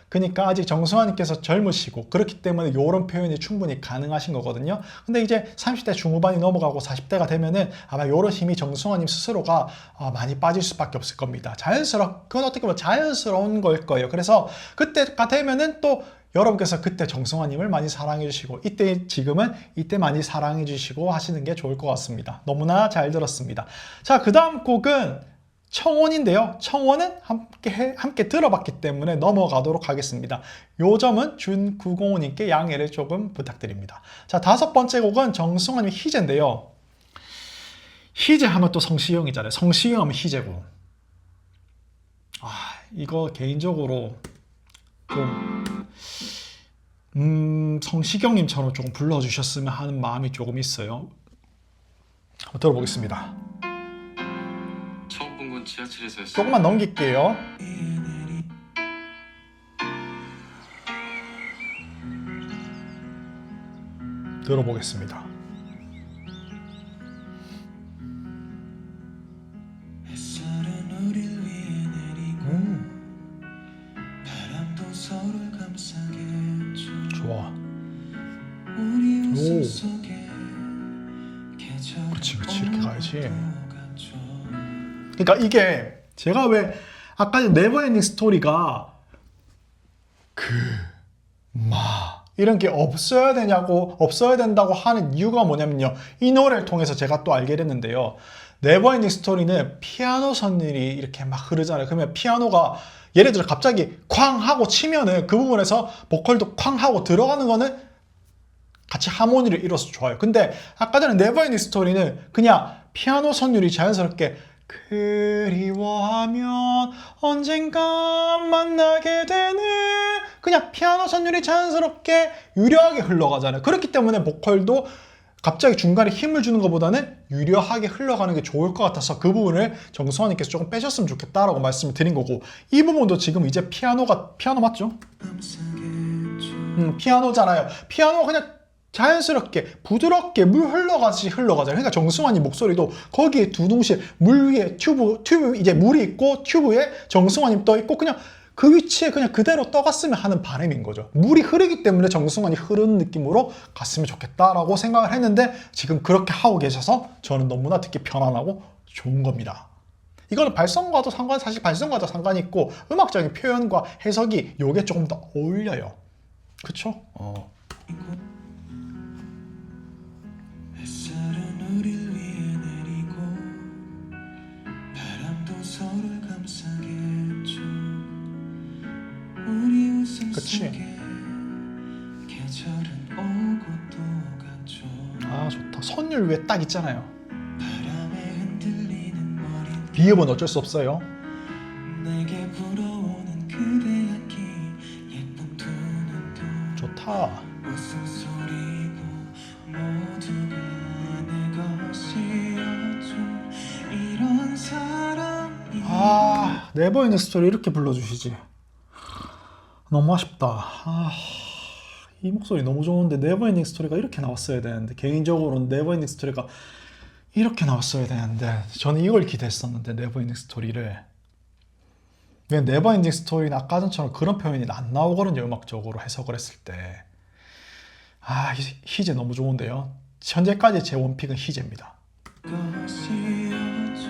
그러니까 아직 정승환님께서 젊으시고 그렇기 때문에 이런 표현이 충분히 가능하신 거거든요. 근데 이제 30대 중후반이 넘어가고 40대가 되면은 아마 이런 힘이 정승환님 스스로가 많이 빠질 수밖에 없을 겁니다. 그건 어떻게 보면 자연스러운 걸 거예요. 그래서 그때가 되면은 또 여러분께서 그때 정승환님을 많이 사랑해 주시고 지금은 이때 많이 사랑해 주시고 하시는 게 좋을 것 같습니다. 너무나 잘 들었습니다. 자, 그 다음 곡은 청혼인데요. 청혼은 함께 들어봤기 때문에 넘어가도록 하겠습니다. 요 점은 준905님께 양해를 조금 부탁드립니다. 자, 다섯 번째 곡은 정승환님 희재인데요. 희재 하면 또 성시경이잖아요. 성시경 하면 희재고. 이거 개인적으로 좀 성시경님처럼 조금 불러주셨으면 하는 마음이 조금 있어요. 한번 들어보겠습니다. 처음 본 건 지하철에서 했어요. 조금만 넘길게요. 들어보겠습니다. 햇살은 우릴 위해 내리고 바람도 서로를 감싸게 해줘. 좋아. 우리 웃음 오. 속에 계절은 그치, 이렇게 가야지. 오가죠. 그러니까 이게 제가 왜 아까 네버엔딩 스토리가 이런 게 없어야 된다고 하는 이유가 뭐냐면요. 이 노래를 통해서 제가 또 알게 됐는데요. 네버엔딩 스토리는 피아노 선율이 이렇게 막 흐르잖아요. 그러면 피아노가 예를 들어 갑자기 쾅 하고 치면은 그 부분에서 보컬도 쾅 하고 들어가는 거는 같이 하모니를 이뤄서 좋아요. 근데 아까 전에 네버엔딩 스토리는 그냥 피아노 선율이 자연스럽게 그리워하면 언젠가 만나게 되는 그냥 피아노 선율이 자연스럽게 유려하게 흘러가잖아요. 그렇기 때문에 보컬도 갑자기 중간에 힘을 주는 것보다는 유려하게 흘러가는 게 좋을 것 같아서 그 부분을 정승환님께서 조금 빼셨으면 좋겠다라고 말씀을 드린 거고 이 부분도 지금 이제 피아노 맞죠? 피아노잖아요. 피아노 그냥 자연스럽게 부드럽게 물 흘러가지 흘러가잖아요. 그러니까 정승환이 목소리도 거기에 두둥실 물 위에 튜브 이제 물이 있고 튜브에 정승환이 떠 있고 그냥 그 위치에 그냥 그대로 떠갔으면 하는 바람인 거죠. 물이 흐르기 때문에 정승환이 흐르는 느낌으로 갔으면 좋겠다라고 생각을 했는데 지금 그렇게 하고 계셔서 저는 너무나 듣기 편안하고 좋은 겁니다. 이거는 발성과도 사실 발성과도 상관이 있고 음악적인 표현과 해석이 요게 조금 더 어울려요. 그쵸? 햇살은 우릴 위해 내리고 바람도 서로를 감싸게 했죠. 우리 웃음 그치. 속에 계절은 오고 또 갔죠. 아 좋다. 선율 위에 딱 있잖아요. 바람에 흔들리는 머리 비읍은 어쩔 수 없어요. 내게 불어오는 그대 향기 예쁜 두 눈도 좋다. 웃음소리도 모두가 내 것이었죠. 이런 사람이 아, 네버엔딩 스토리 이렇게 불러주시지. 너무 아쉽다. 이 목소리 너무 좋은데 네버엔딩 스토리가 이렇게 나왔어야 되는데 개인적으로는 네버엔딩 스토리가 이렇게 나왔어야 되는데 저는 이걸 기대했었는데 네버엔딩 스토리를. 왜 네버엔딩 스토리는 아까 전처럼 그런 표현이 안 나오거든요. 음악적으로 해석을 했을 때. 희재 너무 좋은데요. 현재까지 제 원픽은 희재입니다. 것이었죠.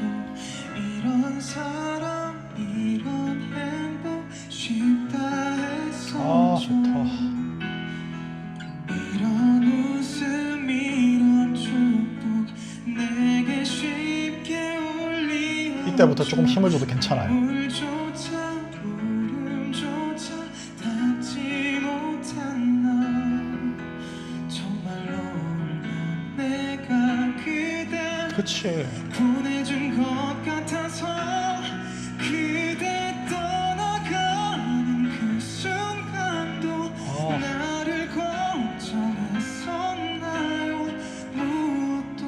이런 사람 이런 행복 쉽다 했었죠. 좋다. 이런 웃음 이런 축복 내게 쉽게 올리었죠. 이때부터 조금 힘을 줘도 괜찮아요. 물조차 울음조차 닿지 못한 나 정말로 울면 내가 그댈 그치. 보내준 것 같아서 그대 떠나가는 그 순간도 나를 걱정했었나요. 무엇도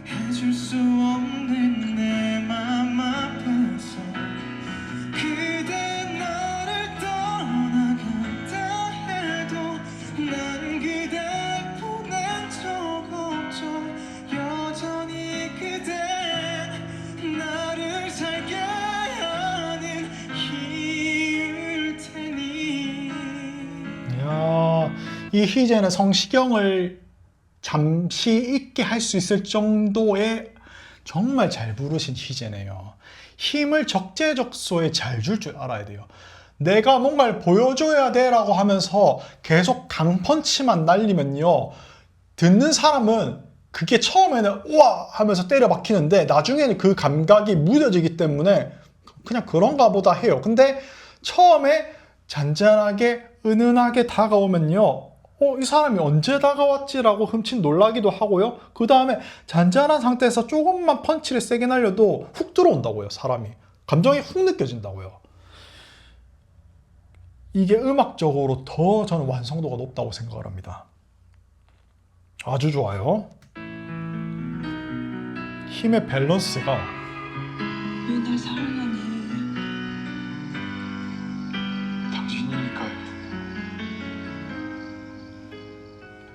해줄 수 없는 내 맘 앞에서 그대 나를 떠나간다 해도 난 그댈 보낸 적 없죠. 여전히 그대 나를 살게 하는 이유일 테니. 이야, 이 희재는 성시경을 잠시 잊게 할 수 있을 정도의 정말 잘 부르신 희재네요. 힘을 적재적소에 잘 줄 줄 알아야 돼요. 내가 뭔가를 보여줘야 돼 라고 하면서 계속 강펀치만 날리면요, 듣는 사람은 그게 처음에는 우와 하면서 때려 박히는데 나중에는 그 감각이 무뎌지기 때문에 그냥 그런가 보다 해요. 근데 처음에 잔잔하게 은은하게 다가오면요, 이 사람이 언제 다가왔지라고 흠칫 놀라기도 하고요. 그 다음에 잔잔한 상태에서 조금만 펀치를 세게 날려도 훅 들어온다고요. 사람이 감정이 훅 느껴진다고요. 이게 음악적으로 더 저는 완성도가 높다고 생각을 합니다. 아주 좋아요. 힘의 밸런스가 왜 날 사랑하니? 당신이니까요.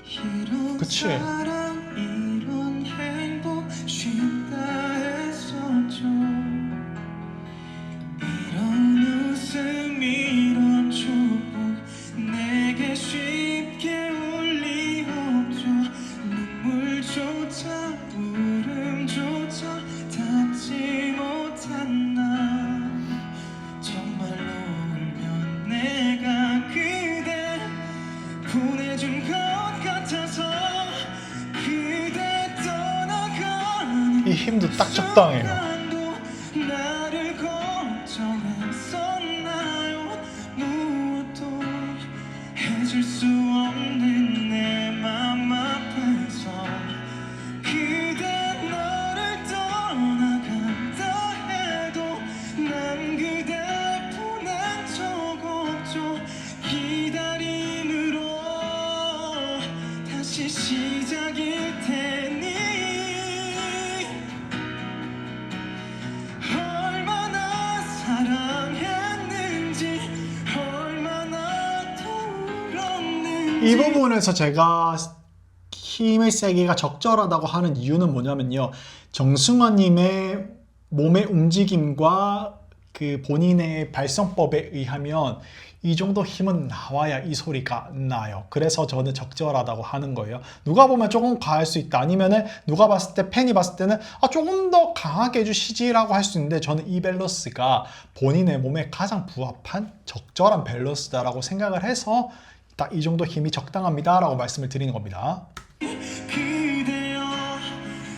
이런 그치. 사랑 이런 행복 쉽다 했었죠. 이런 웃음 이런 축복 내게 쉽게 올 리 없죠. 눈물조차 울음조차 닿지 못한 나 정말로 울면 내가 그대 보내준 것 같아서 그대 떠나가는 이 힘도 딱 적당해요. 순간도 나를 걱정했었나요. 무엇도 해줄 수 없는 내 맘 앞에서 그대 나를 떠나간다 해도 난 그댈 보낸 적 없죠. 기다림으로 다시 시작일 테니 이 부분에서 제가 힘의 세기가 적절하다고 하는 이유는 뭐냐면요. 정승환님의 몸의 움직임과 그 본인의 발성법에 의하면 이 정도 힘은 나와야 이 소리가 나요. 그래서 저는 적절하다고 하는 거예요. 누가 보면 조금 과할 수 있다. 아니면은 누가 봤을 때, 팬이 봤을 때는 조금 더 강하게 해주시지라고 할 수 있는데, 저는 이 밸런스가 본인의 몸에 가장 부합한 적절한 밸런스다라고 생각을 해서 딱 이 정도 힘이 적당합니다라고 말씀을 드리는 겁니다. 그대여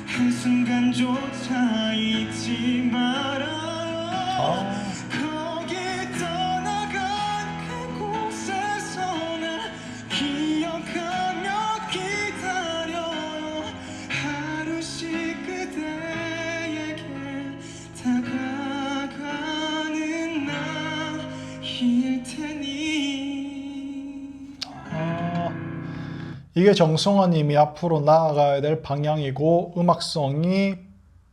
한순간조차 잊지 말아요. 거기 떠나간 그곳에서 날 기억하며 기다려요. 하루씩 그대에게 다가가는 나일 테니. 이게 정승환님이 앞으로 나아가야 될 방향이고 음악성이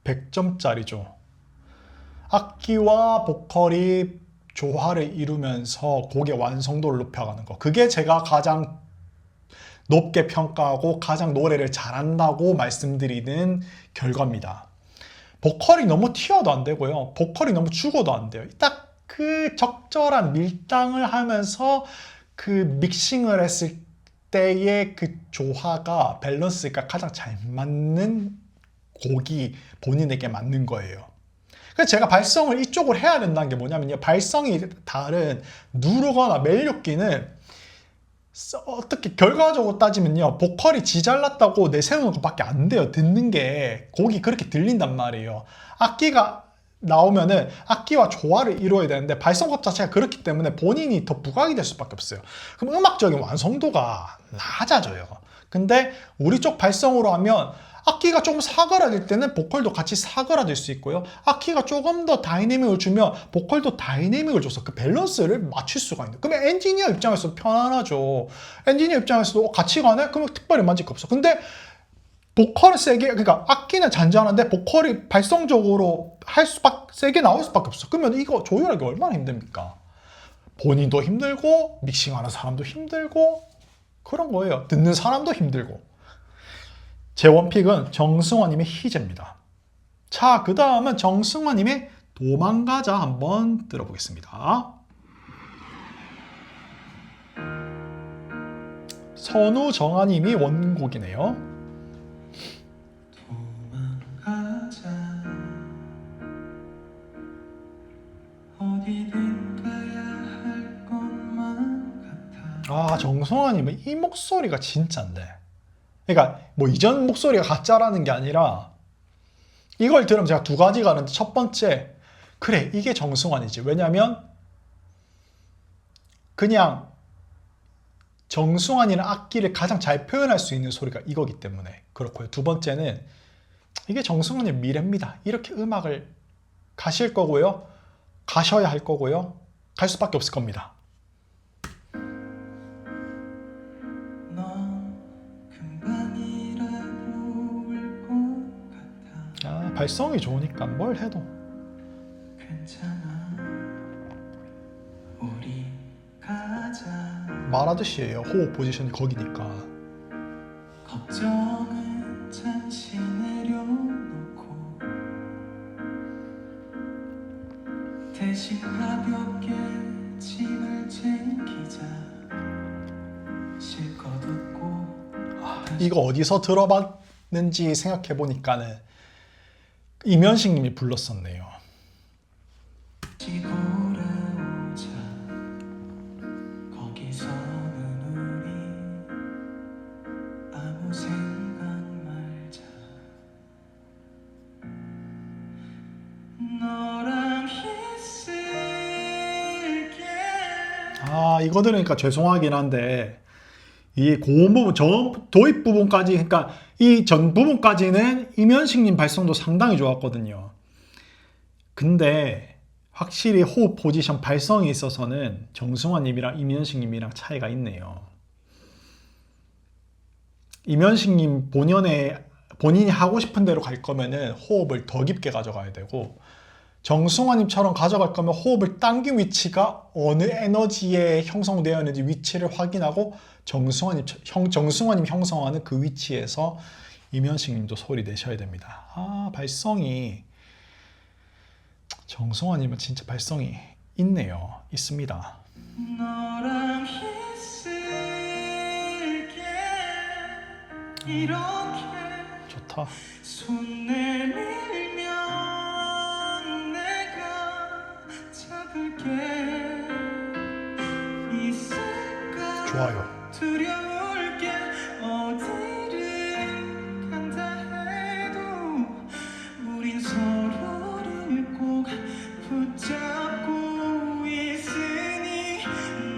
100점짜리죠. 악기와 보컬이 조화를 이루면서 곡의 완성도를 높여가는 거. 그게 제가 가장 높게 평가하고 가장 노래를 잘한다고 말씀드리는 결과입니다. 보컬이 너무 튀어도 안 되고요. 보컬이 너무 죽어도 안 돼요. 딱 그 적절한 밀당을 하면서 그 믹싱을 했을 때의 그 조화가, 밸런스가 가장 잘 맞는 곡이 본인에게 맞는 거예요. 그래서 제가 발성을 이쪽으로 해야 된다는 게 뭐냐면요. 발성이 다른 누르거나 멜로끼는 어떻게 결과적으로 따지면요. 보컬이 지 잘났다고 내세우는 것밖에 안 돼요. 듣는 게 곡이 그렇게 들린단 말이에요. 악기가 나오면은 악기와 조화를 이루어야 되는데 발성법 자체가 그렇기 때문에 본인이 더 부각이 될 수밖에 없어요. 그럼 음악적인 완성도가 낮아져요. 근데 우리 쪽 발성으로 하면 악기가 조금 사그라들 때는 보컬도 같이 사그라들 수 있고요. 악기가 조금 더 다이내믹을 주면 보컬도 다이내믹을 줘서 그 밸런스를 맞출 수가 있는. 그러면 엔지니어 입장에서도 편안하죠. 엔지니어 입장에서도 같이 가네? 그러면 특별히 만질 거 없어. 근데 보컬은 세게, 그러니까 악기는 잔잔한데 보컬이 발성적으로 세게 나올 수밖에 없어. 그러면 이거 조율하기 얼마나 힘듭니까? 본인도 힘들고 믹싱하는 사람도 힘들고 그런 거예요. 듣는 사람도 힘들고. 제 원픽은 정승환님의 희재입니다. 자, 그 다음은 정승환님의 도망가자 한번 들어보겠습니다. 선우정아님이 원곡이네요. 도망가자 어디든 가야 할 것만 같아. 정승환님은 이 목소리가 진짜인데. 그러니까 뭐 이전 목소리가 가짜라는 게 아니라 이걸 들으면 제가 두 가지가 있는데, 첫 번째, 그래 이게 정승환이지. 왜냐면 그냥 정승환이라는 악기를 가장 잘 표현할 수 있는 소리가 이거기 때문에 그렇고요. 두 번째는 이게 정승환의 미래입니다. 이렇게 음악을 가실 거고요. 가셔야 할 거고요. 갈 수밖에 없을 겁니다. 발성이 좋으니까 뭘 해도 괜찮아 우리 가자. 말하듯이 해요. 호흡 포지션이 거기니까. 걱정은 잠시 내려놓고 대신 가볍게 짐을 챙기자. 실컷 웃고 이거 어디서 들어봤는지 생각해 보니까는 이면식 님이 불렀었네요. 다시 돌아오자. 거기서는 우리 아무 생각 말자. 너랑 있을게. 이거 들으니까 죄송하긴 한데 이 고음 부분, 저 도입 부분까지, 그러니까 이 전 부분까지는 이면식님 발성도 상당히 좋았거든요. 근데 확실히 호흡 포지션 발성에 있어서는 정승환님이랑 이면식님이랑 차이가 있네요. 이면식님 본인이 하고 싶은 대로 갈 거면은 호흡을 더 깊게 가져가야 되고, 정승환님처럼 가져갈 거면 호흡을 당긴 위치가 어느 에너지에 형성되어 있는지 위치를 확인하고 정승환님 형성하는 그 위치에서 이면식님도 소리 내셔야 됩니다. 아, 발성이 정승환님은 진짜 발성이 있네요. 있습니다. 너랑 있을게 이렇게 좋다. 손 내밀면 내가 잡을게 있을까 좋아요. 두려울게 어디를 간다 해도 우린 서로를 꼭 붙잡고 있으니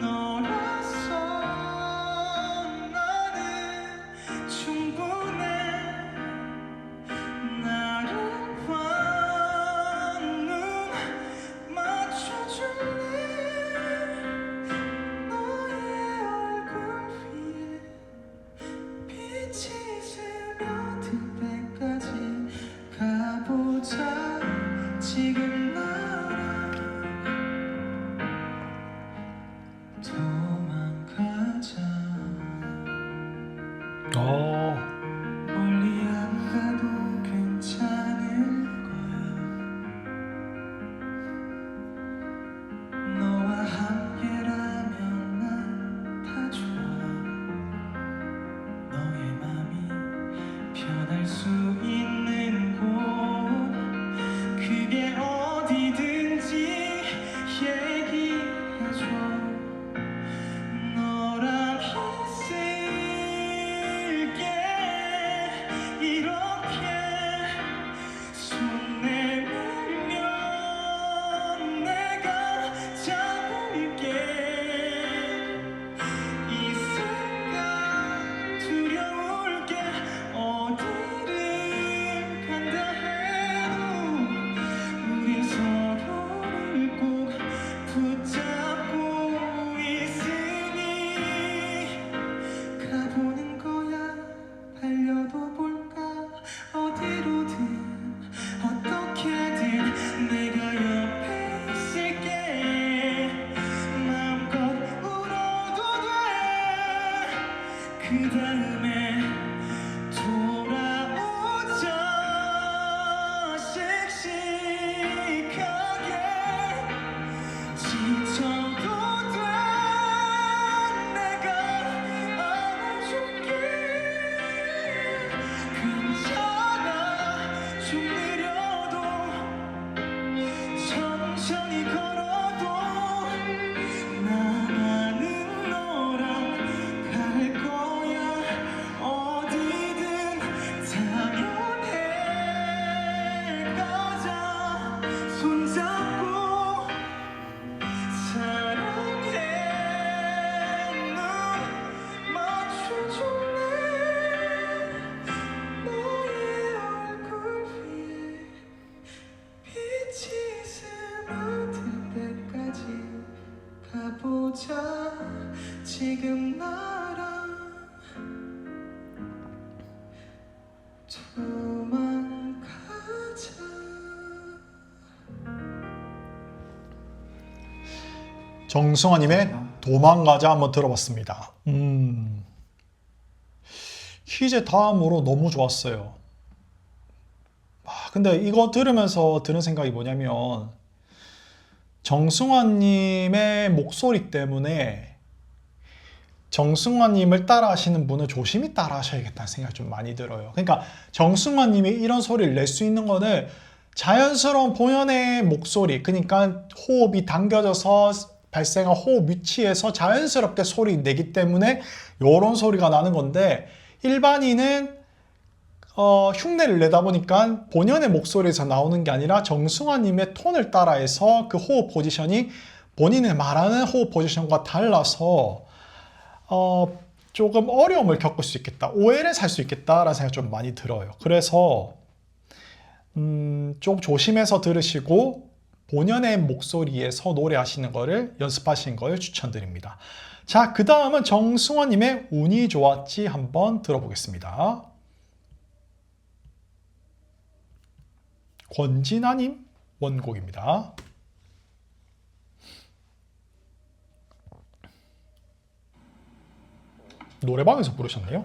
너라서 나는 충분해 나를 한눈 맞춰줄래 너의 얼굴 위에 빛이 스며들 때까지 가보자 지금 나랑 도망가자 멀리 안 가도 괜찮을 거야 너와 함께라면 난 다 좋아 너의 맘이 편할 수 있는 곳 그게 어디든지 얘기해줘 너랑 있을게 이렇게 손 내밀면 내가 잡을게 있을까 두려울게 어디를 간다 해도 우린 서로를 꼭 붙잡고 있으니 가보는 거야 달려도 볼까 어디로든 어떻게든 내가 옆에 있을게 마음껏 울어도 돼그 다음에 돌아오자 씩씩하게 지쳐도 돼 내가 안아줄게 괜찮아 좀 느려도 천천히 걸어도 나는 너랑 갈 거야 어디든 당연해 가자 손잡고 사랑해 눈 맞춰줄래 너의 얼굴 위에 빛이 스며들 때까지 가보자 지금 나랑 도망가자 정승환님의 도망가자 한번 들어봤습니다. 퀴즈 다음으로 너무 좋았어요. 근데 이거 들으면서 드는 생각이 뭐냐면 정승환님의 목소리 때문에 정승환님을 따라 하시는 분은 조심히 따라 하셔야겠다는 생각이 좀 많이 들어요. 그러니까 정승환님이 이런 소리를 낼 수 있는 거는 자연스러운 본연의 목소리, 그러니까 호흡이 당겨져서 발생한 호흡 위치에서 자연스럽게 소리 내기 때문에 이런 소리가 나는 건데, 일반인은 흉내를 내다 보니까 본연의 목소리에서 나오는 게 아니라 정승환님의 톤을 따라해서 그 호흡 포지션이 본인의 말하는 호흡 포지션과 달라서 조금 어려움을 겪을 수 있겠다, 오해를 살 수 있겠다라는 생각이 좀 많이 들어요. 그래서 좀 조심해서 들으시고 본연의 목소리에서 노래하시는 거를 연습하시는 걸 추천드립니다. 자, 그 다음은 정승환님의 운이 좋았지 한번 들어보겠습니다. 권진아님? 원곡입니다. 노래방에서 부르셨네요.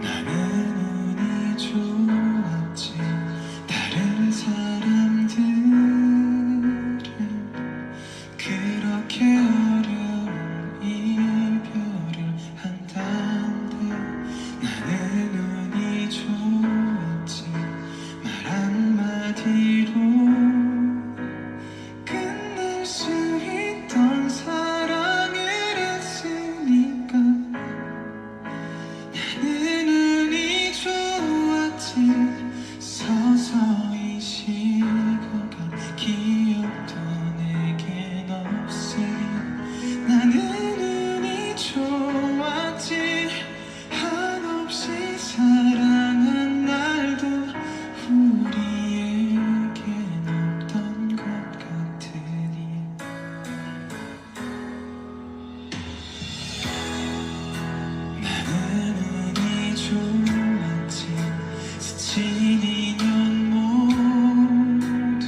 나는 운이 좋았지 다른 사람들은 그렇게 어려운 이별을 한단다. 나는 운이 좋았지 말 한마디로 끝낼 수 있던 사랑을 했으니까. 나는 운이 좋았지 서서히 식어간 기억도 내겐 없으니. 나는 운이 좋았지 한없이 사랑한 날도 우리에겐 없던 것 같으니. 나는 운이 좋았지 스친 인연 모두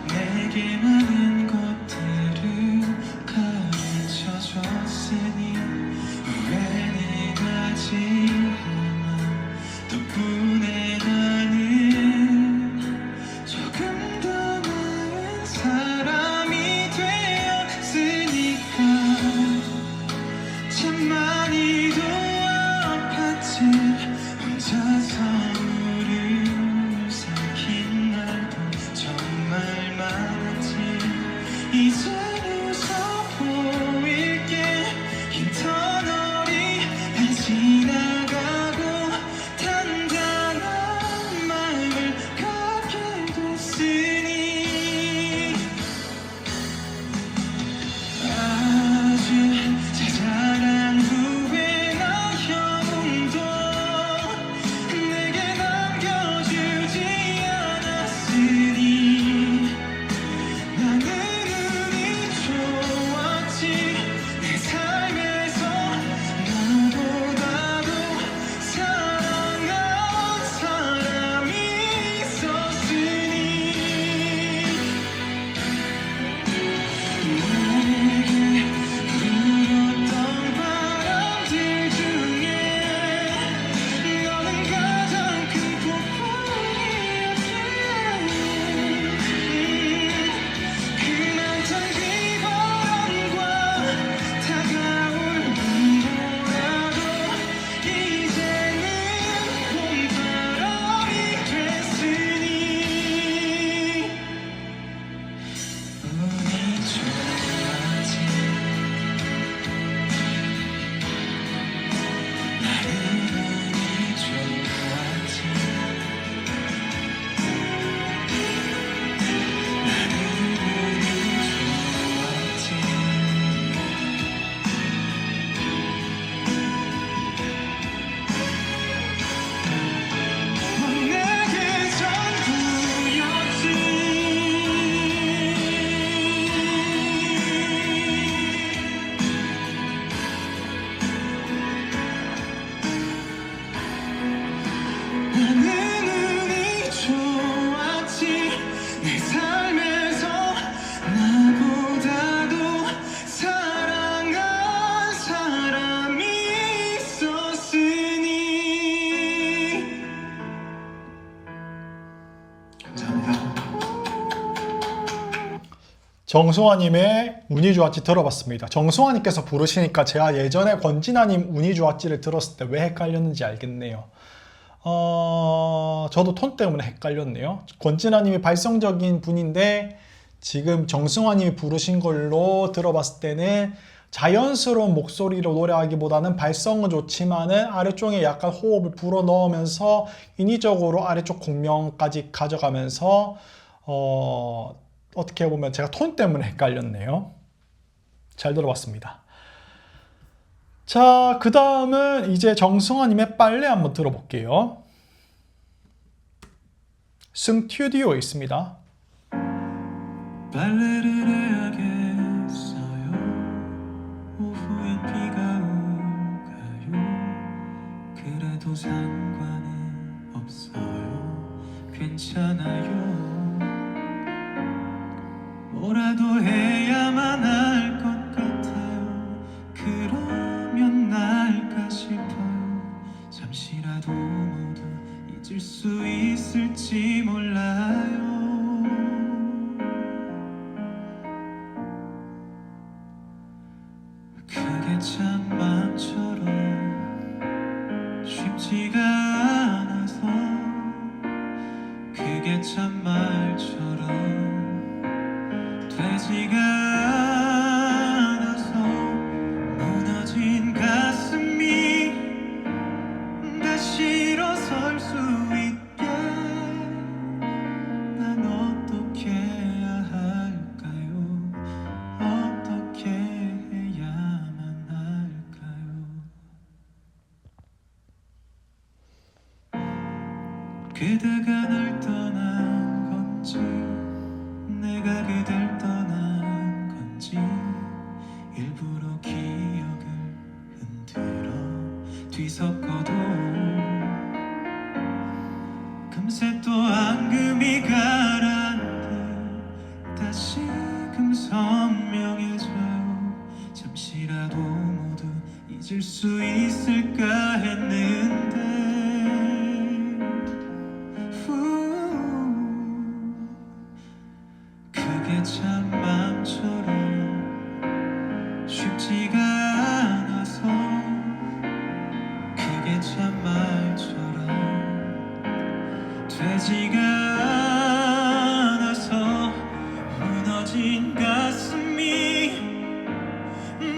내게 많은 것들을 가르쳐줬으니. 후회는 하지 않아 덕분에 나는 조금 더 나은 사람이 되었으니까. 참 많이도 아팠지 혼자서 물을 삼킨 날도 정말 많았지. 이젠 웃어 보일게 긴 터널이 다 지나가고 단단한 마음을 갖게 됐으니. 아주 자잘한 후회나 영웅도 내게 남겨주지 않았으니. 나는 운이 좋았지 내 삶에서 나보다도 사랑한 사람이 있었으니. 내게 불었던 바람들 중에 너는 가장 큰 폭풍이었지. 그 많던 비바람과 다가올 눈보라도 이제는 봄바람이 됐으니. 운이 좋았지 나는 운이 좋았지 나는 운이 좋았지. 넌 내게 전부였지. 나는 운이 좋았지 내 삶에서 나보다도 사랑한 사람이 있었으니. 감사합니다. 정승환님의 운이 좋았지 들어봤습니다. 정승환님께서 부르시니까 제가 예전에 권진아님 운이 좋았지를 들었을 때 왜 헷갈렸는지 알겠네요. 저도 톤 때문에 헷갈렸네요. 권진아님이 발성적인 분인데 지금 정승환님이 부르신 걸로 들어봤을 때는 자연스러운 목소리로 노래하기보다는 발성은 좋지만은 아래쪽에 약간 호흡을 불어 넣으면서 인위적으로 아래쪽 공명까지 가져가면서 어떻게 보면 제가 톤 때문에 헷갈렸네요. 잘 들어봤습니다. 자, 그 다음은 이제 정승환님의 빨래 한번 들어볼게요. 승튜디오에 있습니다. 빨래를 해야겠어요. 오후엔 비가 올까요? 그래도 상관은 없어요. 괜찮아요. 뭐라도 해야만 할 것 같아요. 그러면 나을까 싶어요. 잠시라도 모두 잊을 수 있을지 몰라요. 그게 참 마음처럼 쉽지가 않아서 그게 참 말처럼 되지가 않아서 무너진 가슴이 다시 일어설 수 있게 난 어떻게 해야 할까요? 어떻게 해야만 할까요? 그대가 날 떠난 건지 내가 그댈 떠난 건지 일부러 기억을 흔들어 뒤섞어도 금세 또 앙금이 가라앉듯 다시금 선명해져요. 잠시라도 모두 잊을 수 있을까 했는데 그게 참 마음처럼 쉽지가 않아서 그게 참 말처럼 되지가 않아서 무너진 가슴이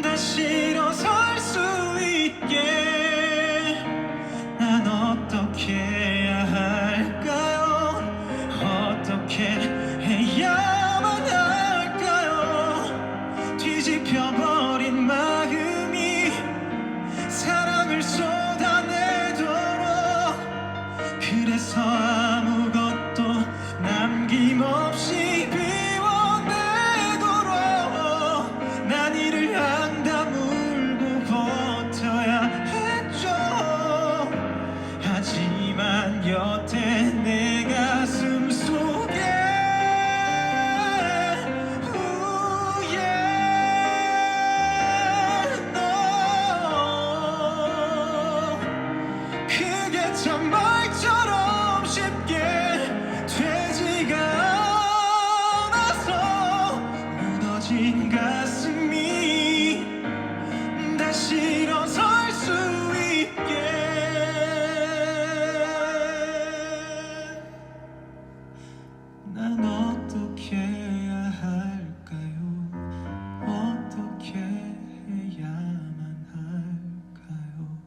다시 일어설 수 있게 난 어떻게 해야 할까요? 어떻게 해야만 할까요? 뒤집혀버린 마음이 사랑을 쏟아내도록 그래서 아무것도 남김없이 비워내도록 난 이를 안 다물고 버텨야 했죠. 하지만 여태 내 가슴 속에 너 그게 참 말처럼 쉽게 되지가 않아서 무너진 가슴이 다시 일어설 수 있게 난 어떻게 해야 할까요? 어떻게 해야만 할까요?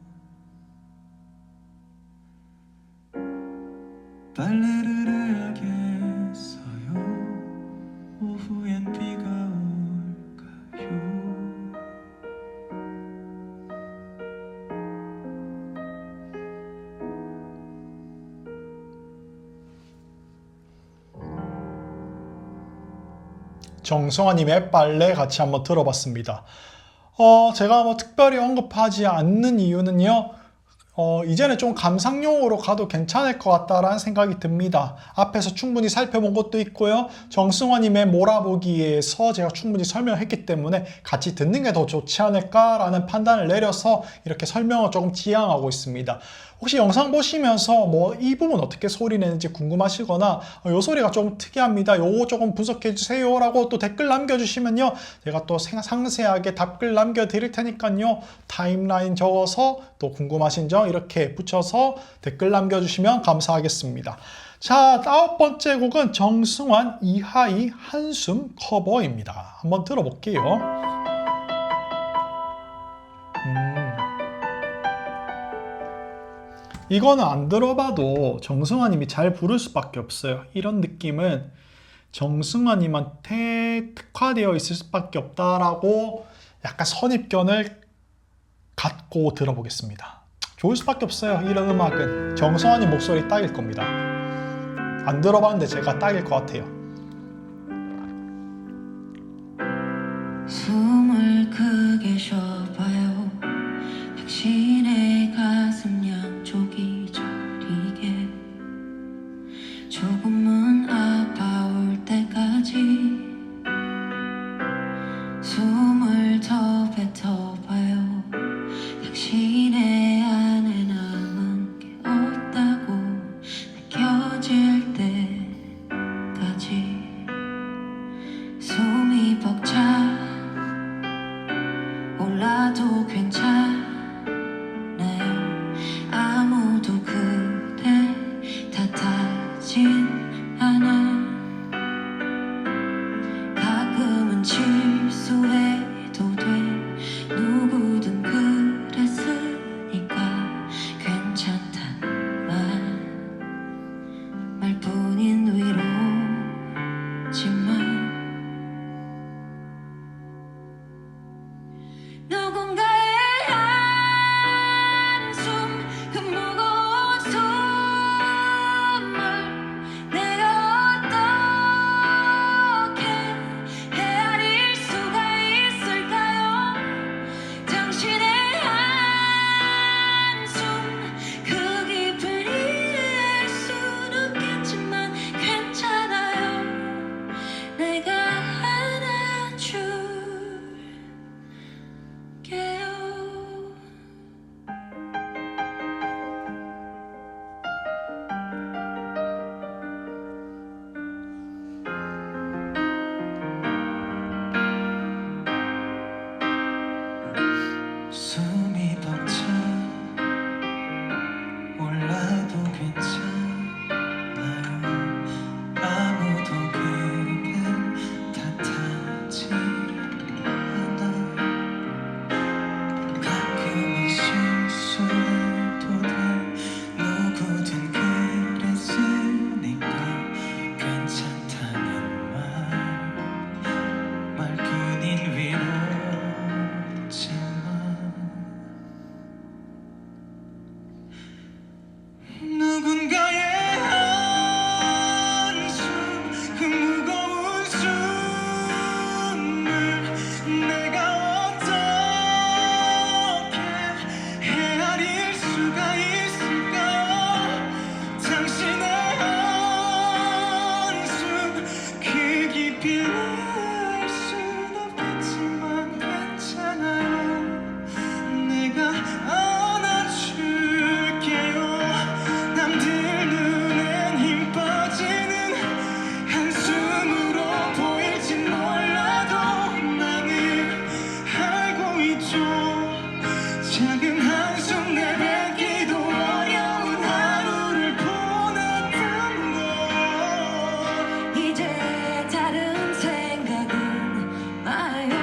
빨래를 해야겠어요. 오후엔 비가 올까요? 정승환님의 빨래 같이 한번 들어봤습니다. 제가 뭐 특별히 언급하지 않는 이유는요. 이제는 좀 감상용으로 가도 괜찮을 것 같다라는 생각이 듭니다. 앞에서 충분히 살펴본 것도 있고요. 정승환님의 몰아보기에서 제가 충분히 설명했기 때문에 같이 듣는 게 더 좋지 않을까라는 판단을 내려서 이렇게 설명을 조금 지향하고 있습니다. 혹시 영상 보시면서 뭐 이 부분 어떻게 소리 내는지 궁금하시거나 요 소리가 좀 특이합니다. 요거 조금 분석해 주세요 라고 또 댓글 남겨주시면요. 제가 또 상세하게 답글 남겨드릴 테니까요. 타임라인 적어서 또 궁금하신 점 이렇게 붙여서 댓글 남겨주시면 감사하겠습니다. 자, 9번째 곡은 정승환 이하이 한숨 커버입니다. 한번 들어볼게요. 이거는 안 들어봐도 정승환님이 잘 부를 수밖에 없어요. 이런 느낌은 정승환님한테 특화되어 있을 수밖에 없다라고 약간 선입견을 갖고 들어보겠습니다. 좋을 수밖에 없어요. 이런 음악은 정승환님 목소리 딱일 겁니다. 안 들어봤는데 제가 딱일 것 같아요. 숨을 크게 쉬어봐요. 당신의 가슴 양쪽이 저리게 조금은 아파올 때까지 숨을 더 뱉어봐요. 당신의 안에 남은 게 없다고 느껴질 때까지 숨이 벅차 올라도 괜찮아요. 아무도 그대 탓하진 않아. 가끔은 실수해도 돼. 누구든 그랬으니까 괜찮단 말뿐인 위로지만 누군가의 한숨 그 무거운 숨을 내가 어떻게 헤아릴 수가 있을까요? 당신의 한숨 그 깊이를 이해할 순 없겠지만 괜찮아요. 내가 안아줄게요. 숨이 벅차 올라도 괜찮아요. 아무도 그댈 탓하지 않아. 가끔은 실수해도 돼. 누구든 그랬으니까 괜찮다는 말뿐인 위로지만 누군가의 한숨 그 무거운 숨을 내가 어떻게 헤아릴 수가 있을까요? 당신의 한숨 그 깊이를 알 순 없겠지만 괜찮아요. 내가 안아줄게요. 남들 눈엔 힘 빠지는 한숨으로 보일진 몰라도 나는 알고 있죠. 작은 한숨 내뱉기도 어려운 하루를 보냈던 걸. 이제 다른 생각은 마요.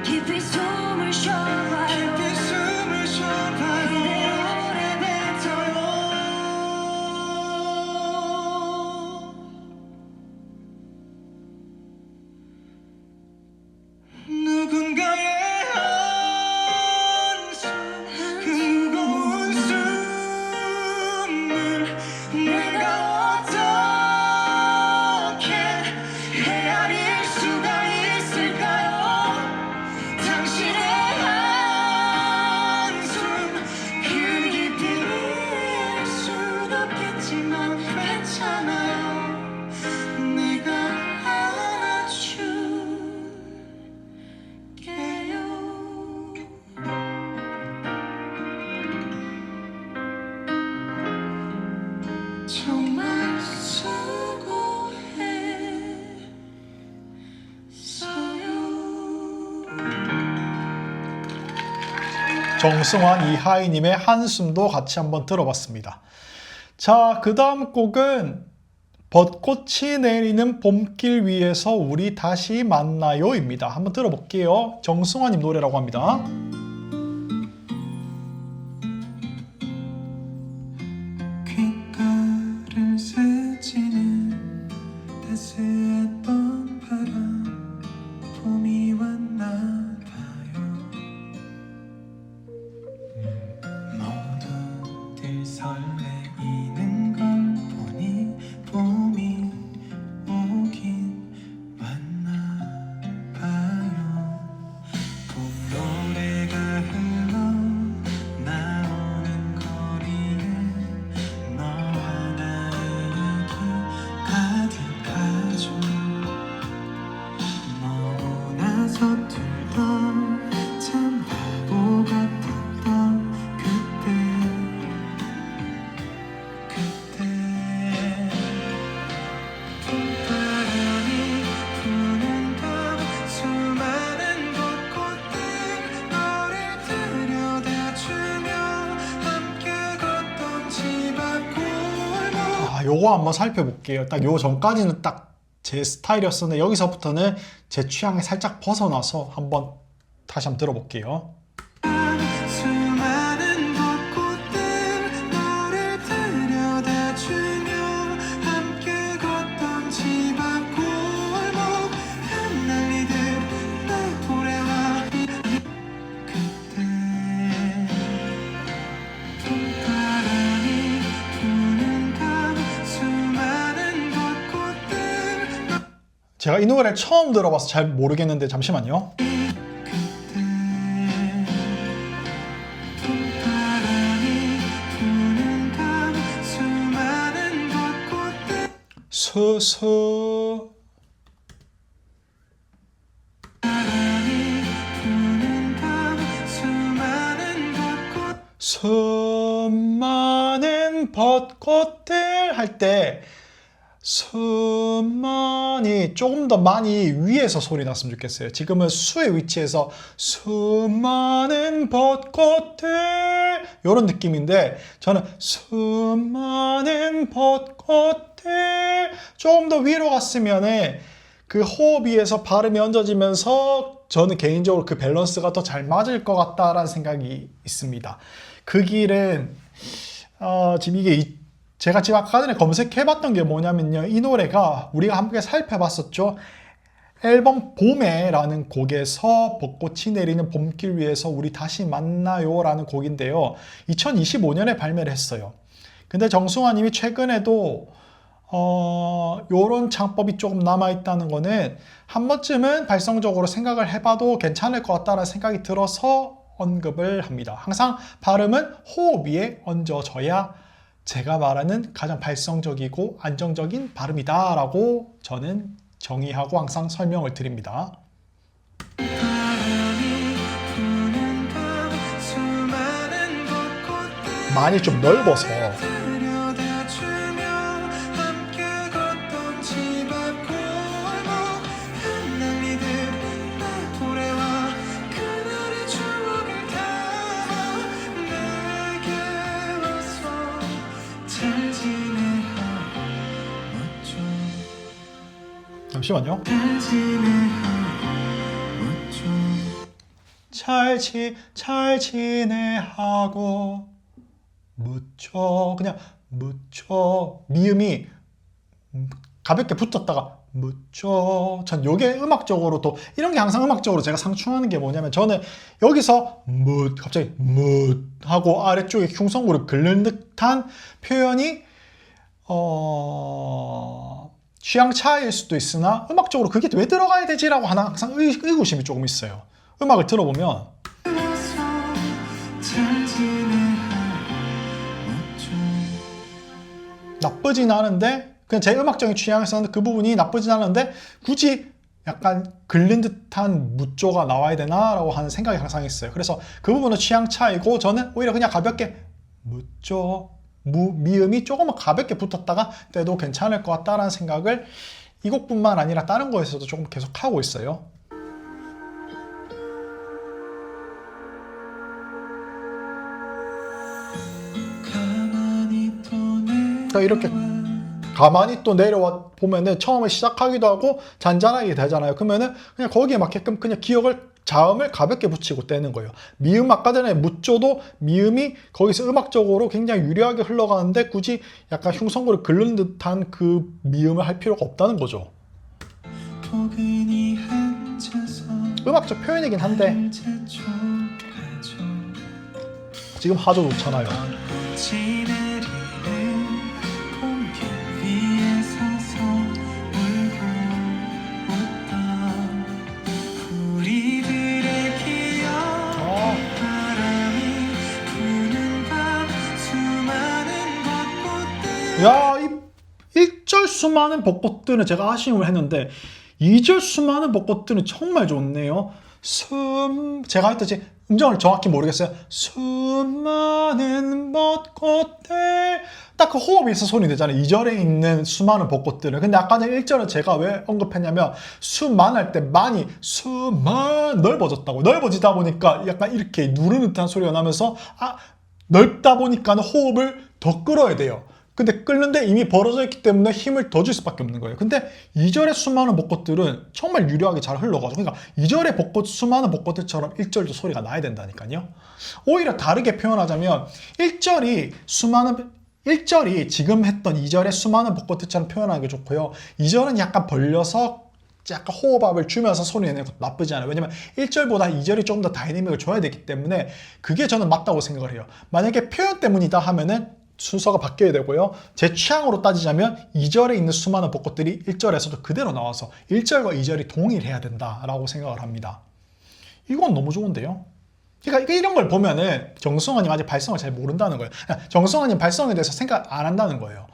깊이 숨을 쉬어봐요. 깊이 숨을 쉬어봐요. 그대 오래 뱉어요. 누군가의 한숨 그 무거운 숨을 내가 어떻게 헤아릴 수가 있을까요? 당신의 한숨 그 깊이를 알 순 없겠지만 괜찮아요. 내가 안아줄게요. 정말 수고했어요. 정승환 이하이님의 한숨도 같이 한번 들어봤습니다. 자, 그 다음 곡은 벚꽃이 내리는 봄길 위에서 우리 다시 만나요입니다. 한번 들어볼게요. 정승환님 노래라고 합니다. 귓가를 스치는 따스했던 바람 봄이 왔나 봐요. 모두들 설레이는 걸 보니 요거 한번 살펴볼게요. 딱 요 전까지는 딱 제 스타일이었었는데 여기서부터는 제 취향에 살짝 벗어나서 한번 다시 한번 들어볼게요. 수많은 벚꽃들 너를 들여다주며 함께 걷던 집 앞 골목 흩날리듯 날 돌아와 그때 봄바람이 부는 밤 수많은 벚꽃들 제가 이 노래를 처음 들어봐서 잘 모르겠는데 잠시만요. 수수 수많은 벚꽃들 할 때 수많이 조금 더 많이 위에서 소리 났으면 좋겠어요. 지금은 수의 위치에서 수많은 벚꽃들 이런 느낌인데 저는 수많은 벚꽃들 조금 더 위로 갔으면 그 호흡이에서 발음이 얹어지면서 저는 개인적으로 그 밸런스가 더 잘 맞을 것 같다라는 생각이 있습니다. 그 길은 지금 이게 제가 지금 아까 전에 검색해봤던 게 뭐냐면요. 이 노래가 우리가 함께 살펴봤었죠. 앨범 봄에라는 곡에서 벚꽃이 내리는 봄길 위에서 우리 다시 만나요 라는 곡인데요. 2025년에 발매를 했어요. 근데 정승환 님이 최근에도 요런 창법이 조금 남아있다는 거는 한 번쯤은 발성적으로 생각을 해봐도 괜찮을 것 같다는 생각이 들어서 언급을 합니다. 항상 발음은 호흡 위에 얹어져야 제가 말하는 가장 발성적이고 안정적인 발음이다 라고 저는 정의하고 항상 설명을 드립니다. 많이 좀 넓어서 잠시만요. 잘 지내하고 묻혀 그냥 묻혀 미음이 가볍게 붙었다가 묻혀 전 요게 음악적으로 또 이런 게 항상 음악적으로 제가 상충하는 게 뭐냐면 저는 여기서 갑자기 하고 아래쪽에 흉성구를 긁는 듯한 표현이 취향 차이일 수도 있으나 음악적으로 그게 왜 들어가야 되지라고 하나 항상 의구심이 조금 있어요. 음악을 들어보면 나쁘진 않은데 그냥 제 음악적인 취향에서는 그 부분이 나쁘진 않은데 굳이 약간 긁는 듯한 묻조가 나와야 되나라고 하는 생각이 항상 있어요. 그래서 그 부분은 취향 차이고 저는 오히려 그냥 가볍게 묻조 미음이 조금만 가볍게 붙었다가 때도 괜찮을 것 같다라는 생각을 이 곡뿐만 아니라 다른 거에서도 조금 계속 하고 있어요. 그러니까 이렇게 가만히 또 내려와 보면은 처음에 시작하기도 하고 잔잔하게 되잖아요. 그러면은 그냥 거기에 맞게끔 그냥 자음을 가볍게 붙이고 떼는 거예요. 미음 아까 전에 묻조도 미음이 거기서 음악적으로 굉장히 유려하게 흘러가는데 굳이 약간 흉성구를 긁는 듯한 그 미음을 할 필요가 없다는 거죠. 음악적 표현이긴 한데 지금 하도 좋잖아요. 야, 이 1절 수많은 벚꽃들은 제가 아쉬움을 했는데 2절 수많은 벚꽃들은 정말 좋네요. 제가 했듯이 음정을 정확히 모르겠어요. 수많은 벚꽃들 딱 그 호흡이 있어 소리 내잖아요. 2절에 있는 수많은 벚꽃들은. 근데 아까 전에 1절은 제가 왜 언급했냐면 수만할 때 많이 넓어졌다고. 넓어지다 보니까 약간 이렇게 누르는 듯한 소리가 나면서 넓다 보니까 호흡을 더 끌어야 돼요. 근데 끓는데 이미 벌어져 있기 때문에 힘을 더 줄 수밖에 없는 거예요. 근데 2절의 수많은 벚꽃들은 정말 유려하게 잘 흘러가지고, 그러니까 2절의 벚꽃, 수많은 벚꽃들처럼 1절도 소리가 나야 된다니까요. 오히려 다르게 표현하자면 1절이 지금 했던 2절의 수많은 벚꽃들처럼 표현하는 게 좋고요. 2절은 약간 벌려서 약간 호흡압을 주면서 소리 내는 것도 나쁘지 않아요. 왜냐면 1절보다 2절이 조금 더 다이내믹을 줘야 되기 때문에 그게 저는 맞다고 생각을 해요. 만약에 표현 때문이다 하면은 순서가 바뀌어야 되고요. 제 취향으로 따지자면 2절에 있는 수많은 벚꽃들이 1절에서도 그대로 나와서 1절과 2절이 동일해야 된다라고 생각을 합니다. 이건 너무 좋은데요. 그러니까 이런 걸 보면은 정승환님 아직 발성을 잘 모른다는 거예요. 정승환님 발성에 대해서 생각 안 한다는 거예요.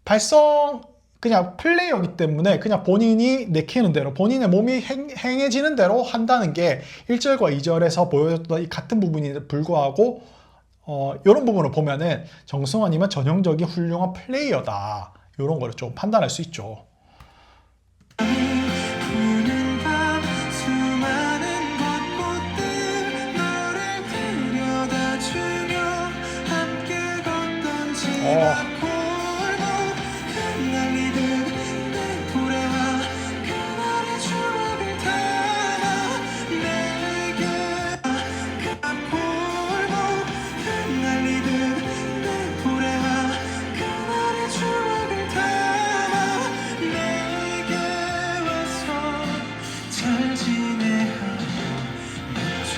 발성 그냥 플레이어이기 때문에 그냥 본인이 내키는 대로 본인의 몸이 행해지는 대로 한다는 게 1절과 2절에서 보여줬던 이 같은 부분이 불구하고 이런 부분을 보면은 정승환님은 전형적인 훌륭한 플레이어다. 이런 거를 좀 판단할 수 있죠. 부는 밤 수많은 벚꽃들 너를 데려다주며 함께 걷던 집 앞 골목 흩날리듯 내 고래와 그날의 추억을 담아 내게 그 앞 골목 흩날리듯 내 고래와 그날의 추억을 담아 내게 와서 잘 지내하며 맺죠.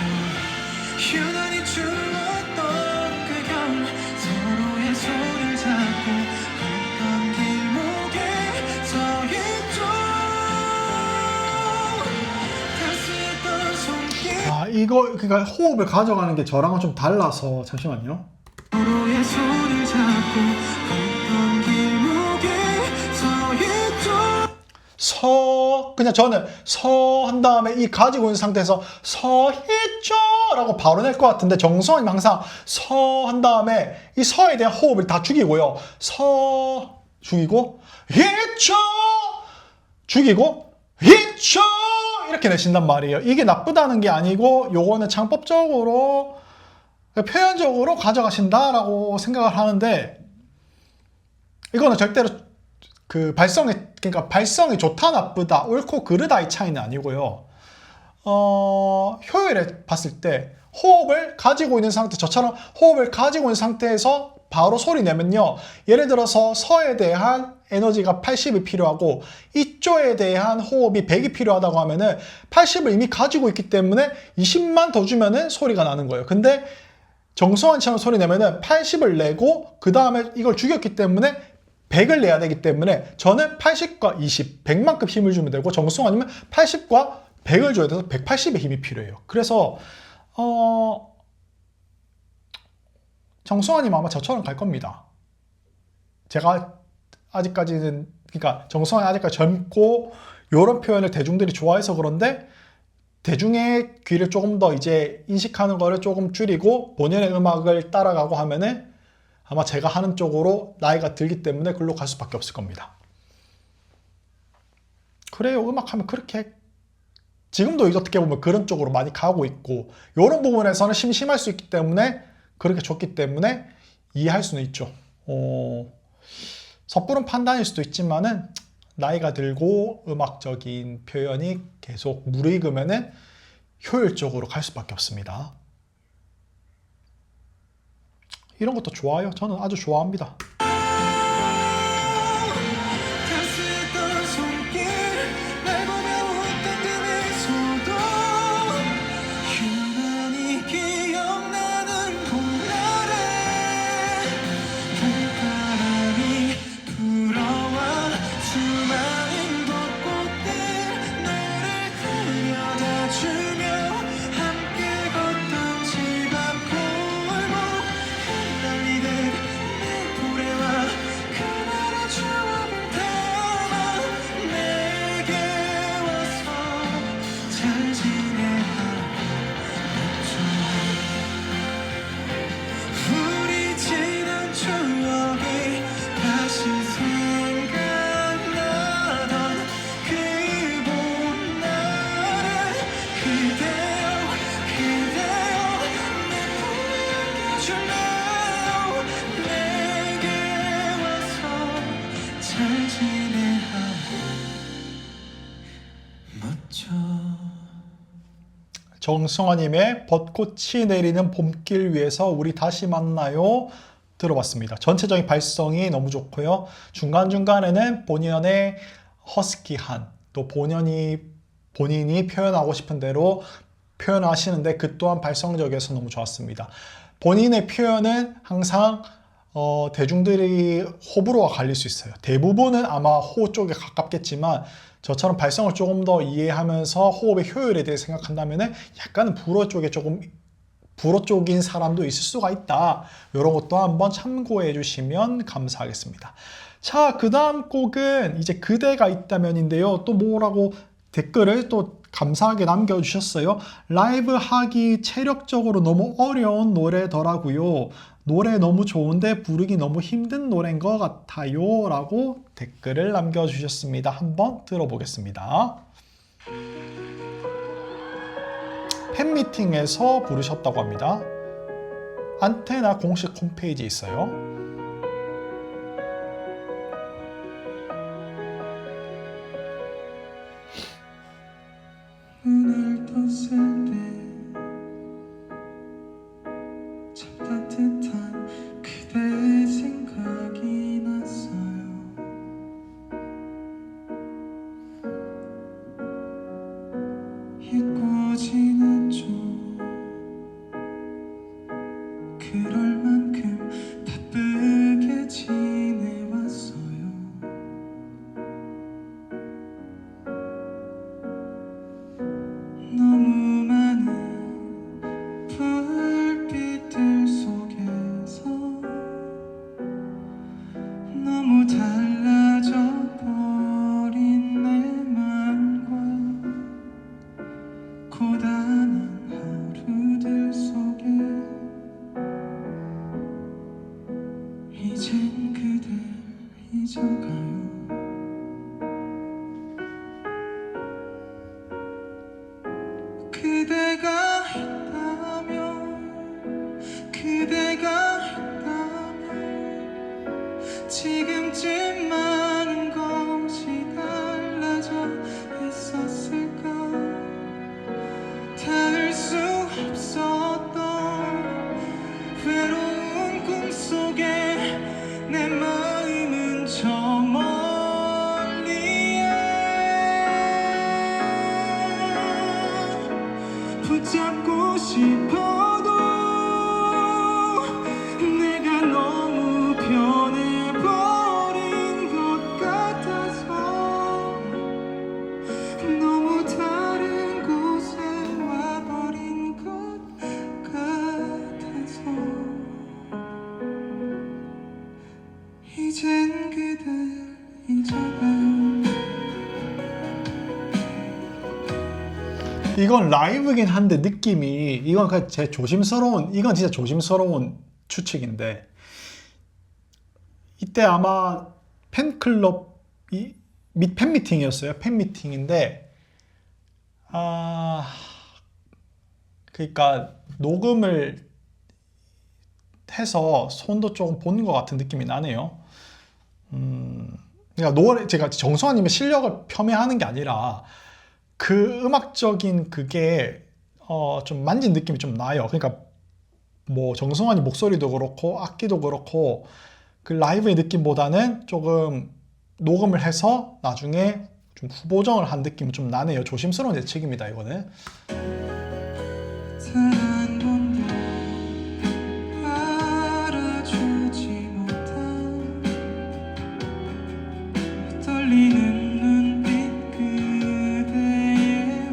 유난히 추웠던 그 겨울 서로의 손을 잡고 걷던 길목에 서 있죠. 따스했던 손길 이거 그러니까 호흡을 가져가는 게 저랑은 좀 달라서 잠시만요. 서로의 손을 잡고 걷던 길목에 서 있죠. 그냥 저는 한 다음에 이 가지고 있는 상태에서 있죠 라고 바로 낼 것 같은데 정승환님 항상 한 다음에 이 서에 대한 호흡을 다 죽이고요. 죽이고 있죠 죽이고 있죠 이렇게 내신단 말이에요. 이게 나쁘다는 게 아니고 요거는 창법적으로 표현적으로 가져가신다라고 생각을 하는데 이거는 절대로 그러니까 발성이 좋다 나쁘다 옳고 그르다 이 차이는 아니고요. 효율에 봤을 때 호흡을 가지고 있는 상태, 저처럼 호흡을 가지고 있는 상태에서 바로 소리 내면요. 예를 들어서 서에 대한 에너지가 80이 필요하고 이쪽에 대한 호흡이 100이 필요하다고 하면은 80을 이미 가지고 있기 때문에 20만 더 주면은 소리가 나는 거예요. 근데 정승환처럼 소리 내면은 80을 내고 그 다음에 이걸 죽였기 때문에 100을 내야 되기 때문에 저는 80과 20, 100만큼 힘을 주면 되고 정승환님은 80과 100을 줘야 돼서 180의 힘이 필요해요. 그래서 정승환님 아마 저처럼 갈 겁니다. 제가 아직까지는 그러니까 정승환이 아직까지 젊고 이런 표현을 대중들이 좋아해서 그런데 대중의 귀를 조금 더 이제 인식하는 거를 조금 줄이고 본연의 음악을 따라가고 하면은 아마 제가 하는 쪽으로 나이가 들기 때문에 글로 갈 수밖에 없을 겁니다. 그래요. 음악하면 그렇게 지금도 어떻게 보면 그런 쪽으로 많이 가고 있고 이런 부분에서는 심심할 수 있기 때문에 그렇게 좋기 때문에 이해할 수는 있죠. 섣부른 판단일 수도 있지만은 나이가 들고 음악적인 표현이 계속 무르익으면은 효율적으로 갈 수밖에 없습니다. 이런 것도 좋아요. 저는 아주 좋아합니다. 따스했던 손길 날 보며 웃던 그 미소도 유난히 기억나는 봄날에 봄바람이 불어와 수많은 벚꽃들 너를 데려다주며 함께 걷던 집 앞 골목 흩날리듯 내 고래와 그날의 추억을 담아 내게 와서 잘 지내하며 우리 지난 추억이 다시 생각나던 그 봄날에 그대여 내 품에 안겨줄래요 정승환님의 벚꽃이 내리는 봄길 위에서 우리 다시 만나요 들어봤습니다. 전체적인 발성이 너무 좋고요. 중간중간에는 본연의 허스키한 또 본인이 표현하고 싶은 대로 표현하시는데 그 또한 발성적이어서 너무 좋았습니다. 본인의 표현은 항상 대중들이 호불호가 갈릴 수 있어요. 대부분은 아마 호 쪽에 가깝겠지만 저처럼 발성을 조금 더 이해하면서 호흡의 효율에 대해 생각한다면 약간은 불어 쪽인 사람도 있을 수가 있다. 이런 것도 한번 참고해 주시면 감사하겠습니다. 자, 그 다음 곡은 이제 그대가 있다면인데요. 또 뭐라고 댓글을 또 감사하게 남겨주셨어요. 라이브 하기 체력적으로 너무 어려운 노래더라고요. 노래 너무 좋은데 부르기 너무 힘든 노래인 것 같아요. 라고 댓글을 남겨주셨습니다. 한번 들어보겠습니다. 팬미팅에서 부르셨다고 합니다. 안테나 공식 홈페이지에 있어요. 눈을 떴을 때 참 따뜻한 그대의 생각이 났어요. 잊고 지냈죠. 그럴 만큼 바쁘게 지내왔어요. 너무 많은 불빛들 속에서 너무 달라져 버린 내 맘과 고단한 하루들 속에 이젠 그댈 잊어가요. 그대가 있다면 지금쯤 많은 것이 달라져 있었을까. 닿을 수 없었던 외로운 꿈속에 내 마음은 저 멀리에 붙잡고 싶어도 내가 너무 변해버린 것 같아서 너무 다른 곳에 와버린 것 같아서 이젠 그댈 잊어가요. 이건 라이브긴 한데 느낌이 이건 이건 진짜 조심스러운 추측인데 이때 아마 팬클럽 및 팬미팅이었어요. 팬미팅인데 그러니까 녹음을 해서 손도 조금 본 것 같은 느낌이 나네요. 그러니까 제가 정승환님의 실력을 폄훼하는 게 아니라 그 음악적인 그게 좀 만진 느낌이 좀 나요. 그러니까 뭐 정승환이 목소리도 그렇고 악기도 그렇고 그 라이브의 느낌보다는 조금 녹음을 해서 나중에 좀 후보정을 한 느낌이 좀 나네요. 조심스러운 예측입니다, 이거는. 한 번도 알아주지 못한 떨리는 눈빛 그대의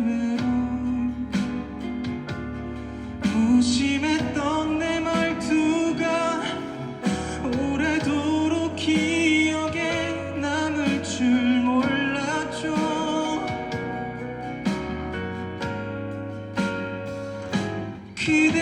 외로움 무심했던 내 말투가 오래도록 기억에 남을 줄 몰랐죠. 그대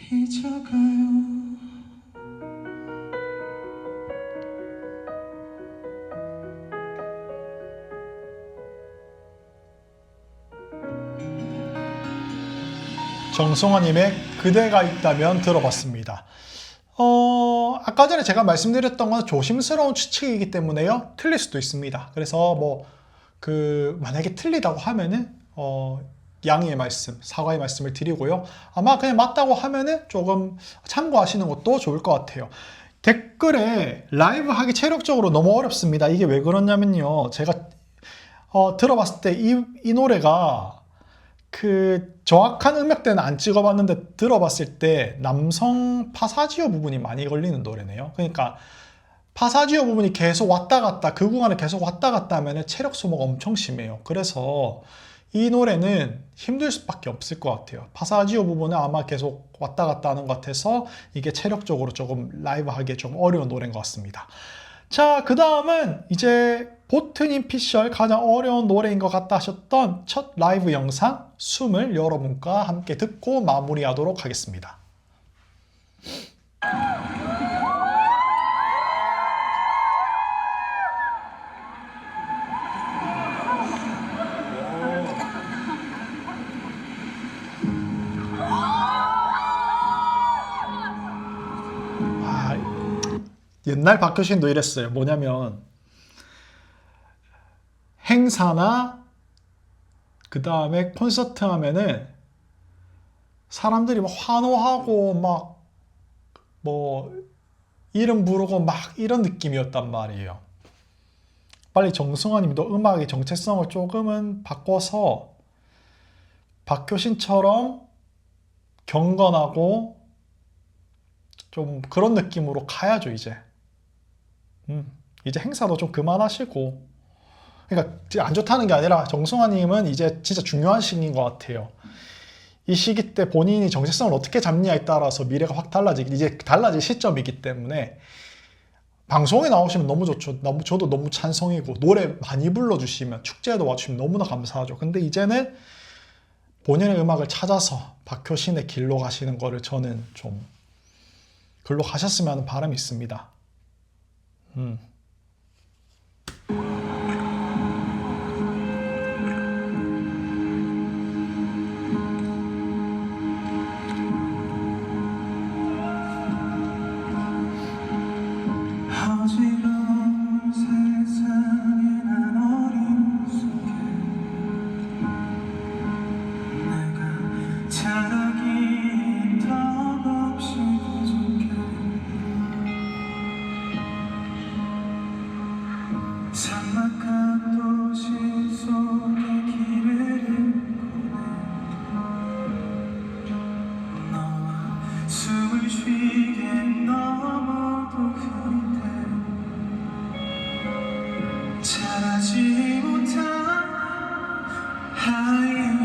잊어가요. 정승환님의 그대가 있다면 들어봤습니다. 아까 전에 제가 말씀드렸던 건 조심스러운 추측이기 때문에요. 틀릴 수도 있습니다. 그래서 만약에 틀리다고 하면은, 양해의 말씀, 사과의 말씀을 드리고요. 아마 그냥 맞다고 하면은 조금 참고하시는 것도 좋을 것 같아요. 댓글에 라이브 하기 체력적으로 너무 어렵습니다. 이게 왜 그러냐면요. 제가, 들어봤을 때 이 노래가 그 정확한 음역대는 안 찍어봤는데 들어봤을 때 남성 파사지오 부분이 많이 걸리는 노래네요. 그러니까 파사지오 부분이 계속 왔다 갔다 그 구간을 계속 왔다 갔다 하면 체력 소모가 엄청 심해요. 그래서 이 노래는 힘들 수밖에 없을 것 같아요. 파사지오 부분은 아마 계속 왔다 갔다 하는 것 같아서 이게 체력적으로 조금 라이브 하기에 좀 어려운 노래인 것 같습니다. 자, 그 다음은 이제 보트님 피셜 가장 어려운 노래인 것 같다 하셨던 첫 라이브 영상 숨을 여러분과 함께 듣고 마무리하도록 하겠습니다. 옛날 박효신도 이랬어요. 뭐냐면 행사나 그 다음에 콘서트 하면은 사람들이 막 환호하고 막 이름 부르고 막 이런 느낌이었단 말이에요. 빨리 정승환님도 음악의 정체성을 조금은 바꿔서 박효신처럼 경건하고 좀 그런 느낌으로 가야죠. 이제 행사도 좀 그만하시고. 그러니까 안 좋다는 게 아니라 정승환님은 이제 진짜 중요한 시기인 것 같아요. 이 시기 때 본인이 정체성을 어떻게 잡느냐에 따라서 미래가 확 이제 달라질 시점이기 때문에 방송에 나오시면 너무 좋죠. 저도 너무 찬성이고 노래 많이 불러주시면 축제에도 와주시면 너무나 감사하죠. 근데 이제는 본인의 음악을 찾아서 박효신의 길로 가시는 거를 저는 좀 글로 가셨으면 하는 바람이 있습니다. 어지러운 세상에 난 어림숙해 내가 잘하기 덕없이 부족해 삭막한 도시 속의 길을 잃고 너와 숨을 쉬게 넘어도 그대 잘하지 못한 하얀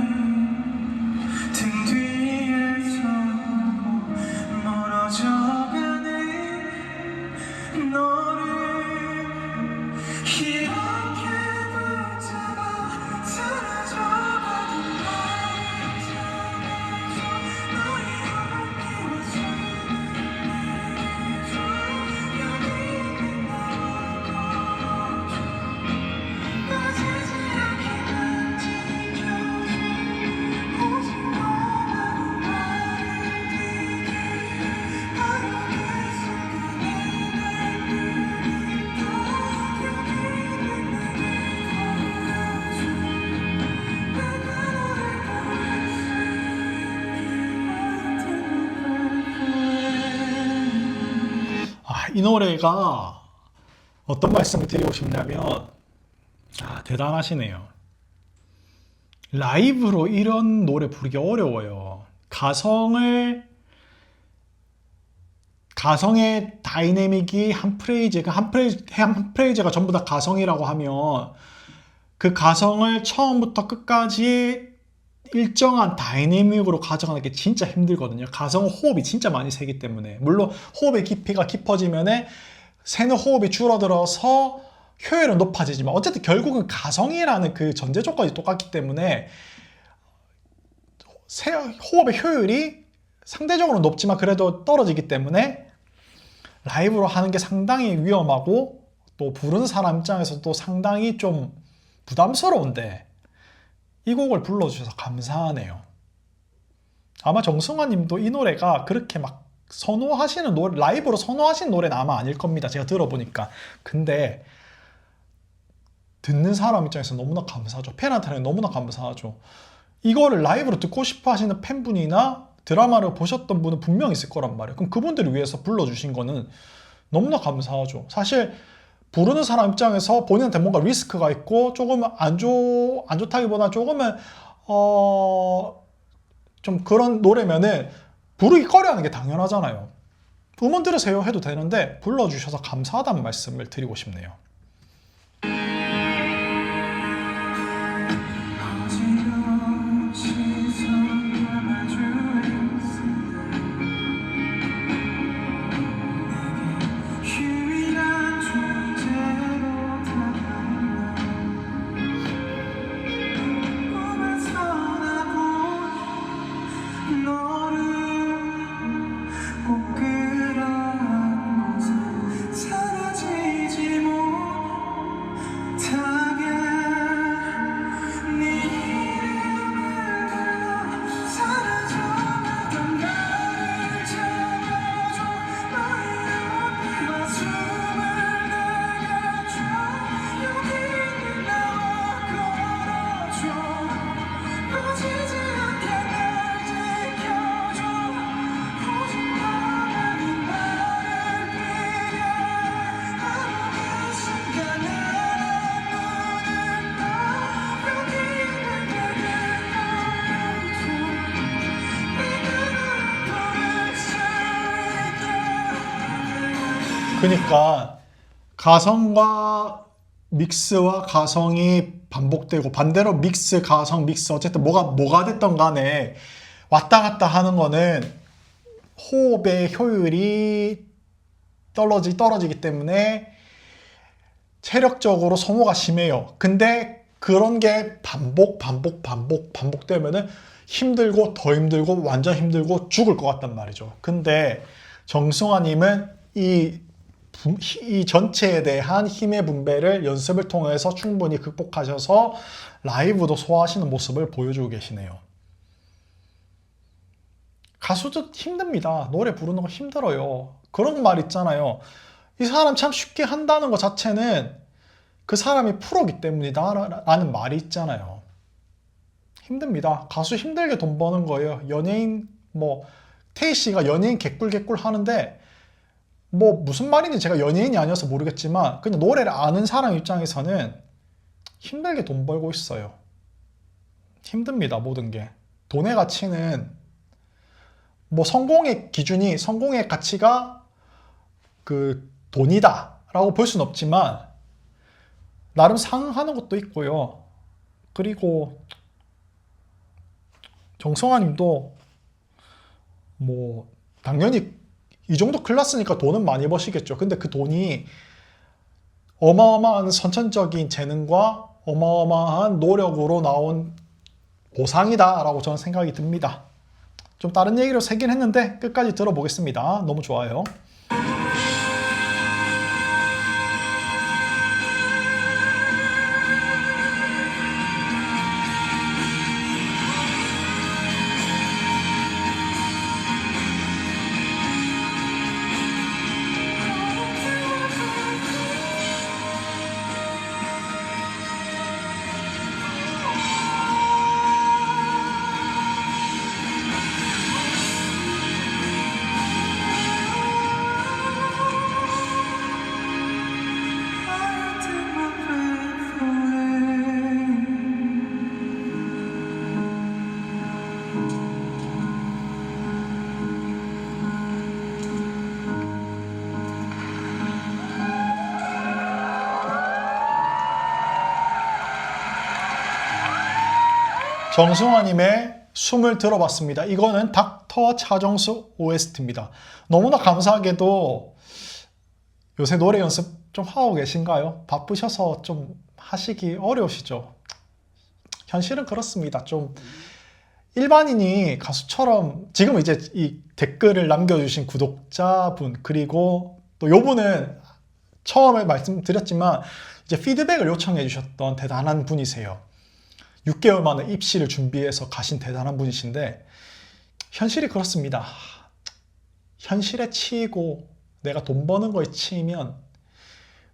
등 뒤에 서고 멀어져가는 너를 이렇게 붙잡아 사라져가는 나를 전해줘 너의 온기와 숨을 내줘 여기 있는 나와 걸어줘 빠지지 않게 날 지켜줘 오직 너만은 나를 되게 하루의 순간에 날 부르니까 여기 있는 나를 걸어줘 내가 너를 부를 수 있게 이 노래가 어떤 말씀을 드리고 싶냐면 대단하시네요. 라이브로 이런 노래 부르기 어려워요. 가성의 다이내믹이 한 프레이즈가 전부 다 가성이라고 하면 그 가성을 처음부터 끝까지 일정한 다이내믹으로 가져가는 게 진짜 힘들거든요. 가성은 호흡이 진짜 많이 세기 때문에. 물론 호흡의 깊이가 깊어지면 새는 호흡이 줄어들어서 효율은 높아지지만 어쨌든 결국은 가성이라는 그 전제 조건이 똑같기 때문에 호흡의 효율이 상대적으로 높지만 그래도 떨어지기 때문에 라이브로 하는 게 상당히 위험하고 또 부르는 사람 입장에서도 상당히 좀 부담스러운데 이 곡을 불러주셔서 감사하네요. 아마 정승환 님도 이 노래가 그렇게 막 선호하시는 노래, 라이브로 선호하시는 노래는 아마 아닐 겁니다. 제가 들어보니까. 근데 듣는 사람 입장에서 너무나 감사하죠. 팬한테는 너무나 감사하죠. 이거를 라이브로 듣고 싶어 하시는 팬분이나 드라마를 보셨던 분은 분명히 있을 거란 말이에요. 그럼 그분들을 위해서 불러주신 거는 너무나 감사하죠. 사실 부르는 사람 입장에서 본인한테 뭔가 리스크가 있고 조금 안 좋다기보다 조금은 좀 그런 노래면은 부르기 꺼려하는 게 당연하잖아요. 음원 들으세요 해도 되는데 불러주셔서 감사하다는 말씀을 드리고 싶네요. 그러니까 가성과 믹스와 가성이 반복되고 반대로 믹스, 가성, 믹스 어쨌든 뭐가 됐던 간에 왔다 갔다 하는 거는 호흡의 효율이 떨어지기 때문에 체력적으로 소모가 심해요. 근데 그런 게 반복되면은 힘들고 더 힘들고 완전 힘들고 죽을 것 같단 말이죠. 근데 정승환님은 이 전체에 대한 힘의 분배를 연습을 통해서 충분히 극복하셔서 라이브도 소화하시는 모습을 보여주고 계시네요. 가수도 힘듭니다. 노래 부르는 거 힘들어요. 그런 말 있잖아요. 이 사람 참 쉽게 한다는 것 자체는 그 사람이 프로기 때문이다 라는 말이 있잖아요. 힘듭니다. 가수 힘들게 돈 버는 거예요. 연예인 태희 씨가 연예인 개꿀 하는데 무슨 말인지 제가 연예인이 아니어서 모르겠지만 그냥 노래를 아는 사람 입장에서는 힘들게 돈 벌고 있어요. 힘듭니다. 모든 게. 돈의 가치는 성공의 기준이 성공의 가치가 그 돈이다 라고 볼 수는 없지만 나름 상응하는 것도 있고요. 그리고 정승환 님도 당연히 이 정도 클래스니까 돈은 많이 버시겠죠. 근데 그 돈이 어마어마한 선천적인 재능과 어마어마한 노력으로 나온 보상이다 라고 저는 생각이 듭니다. 좀 다른 얘기로 세긴 했는데 끝까지 들어보겠습니다. 너무 좋아요. 정승환님의 숨을 들어봤습니다. 이거는 닥터 차정수 OST입니다. 너무나 감사하게도 요새 노래 연습 좀 하고 계신가요? 바쁘셔서 좀 하시기 어려우시죠? 현실은 그렇습니다. 좀 일반인이 가수처럼 지금 이제 이 댓글을 남겨주신 구독자분 그리고 또 요분은 처음에 말씀드렸지만 이제 피드백을 요청해 주셨던 대단한 분이세요. 6개월 만에 입시를 준비해서 가신 대단한 분이신데 현실이 그렇습니다. 현실에 치이고 내가 돈 버는 거에 치이면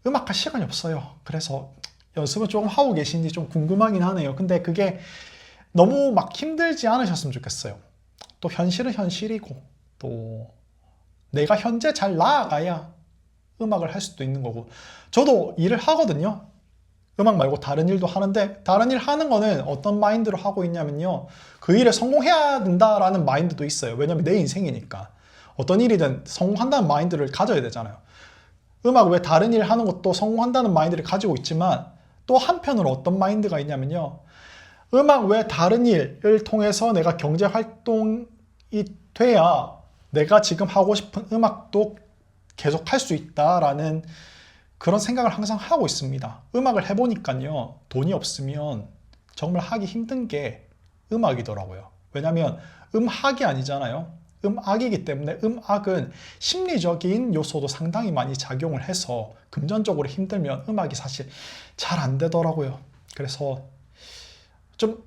음악할 시간이 없어요. 그래서 연습을 조금 하고 계신지 좀 궁금하긴 하네요. 근데 그게 너무 막 힘들지 않으셨으면 좋겠어요. 또 현실은 현실이고 또 내가 현재 잘 나아가야 음악을 할 수도 있는 거고 저도 일을 하거든요. 음악 말고 다른 일도 하는데 다른 일 하는 거는 어떤 마인드로 하고 있냐면요. 그 일에 성공해야 된다라는 마인드도 있어요. 왜냐면 내 인생이니까. 어떤 일이든 성공한다는 마인드를 가져야 되잖아요. 음악 외 다른 일 하는 것도 성공한다는 마인드를 가지고 있지만 또 한편으로 어떤 마인드가 있냐면요. 음악 외 다른 일을 통해서 내가 경제 활동이 돼야 내가 지금 하고 싶은 음악도 계속 할 수 있다라는 그런 생각을 항상 하고 있습니다. 음악을 해보니까요. 돈이 없으면 정말 하기 힘든 게 음악이더라고요. 왜냐하면 음악이 아니잖아요. 음악이기 때문에 음악은 심리적인 요소도 상당히 많이 작용을 해서 금전적으로 힘들면 음악이 사실 잘 안 되더라고요. 그래서 좀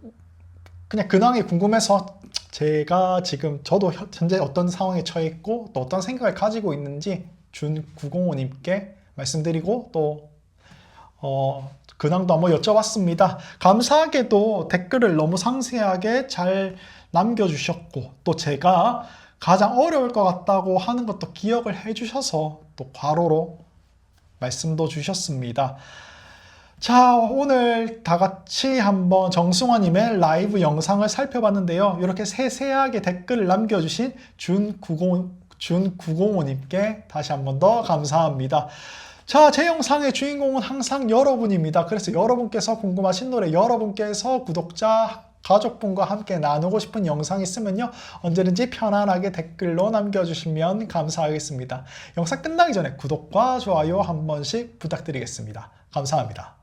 그냥 근황이 궁금해서 제가 지금 저도 현재 어떤 상황에 처해 있고 또 어떤 생각을 가지고 있는지 준905님께 말씀드리고 또 근황도 한번 여쭤봤습니다. 감사하게도 댓글을 너무 상세하게 잘 남겨주셨고 또 제가 가장 어려울 것 같다고 하는 것도 기억을 해주셔서 또 괄호로 말씀도 주셨습니다. 자, 오늘 다 같이 한번 정승환님의 라이브 영상을 살펴봤는데요. 이렇게 세세하게 댓글을 남겨주신 준905님께 다시 한번 더 감사합니다. 자, 제 영상의 주인공은 항상 여러분입니다. 그래서 여러분께서 궁금하신 노래, 여러분께서 구독자, 가족분과 함께 나누고 싶은 영상 있으면요. 언제든지 편안하게 댓글로 남겨주시면 감사하겠습니다. 영상 끝나기 전에 구독과 좋아요 한 번씩 부탁드리겠습니다. 감사합니다.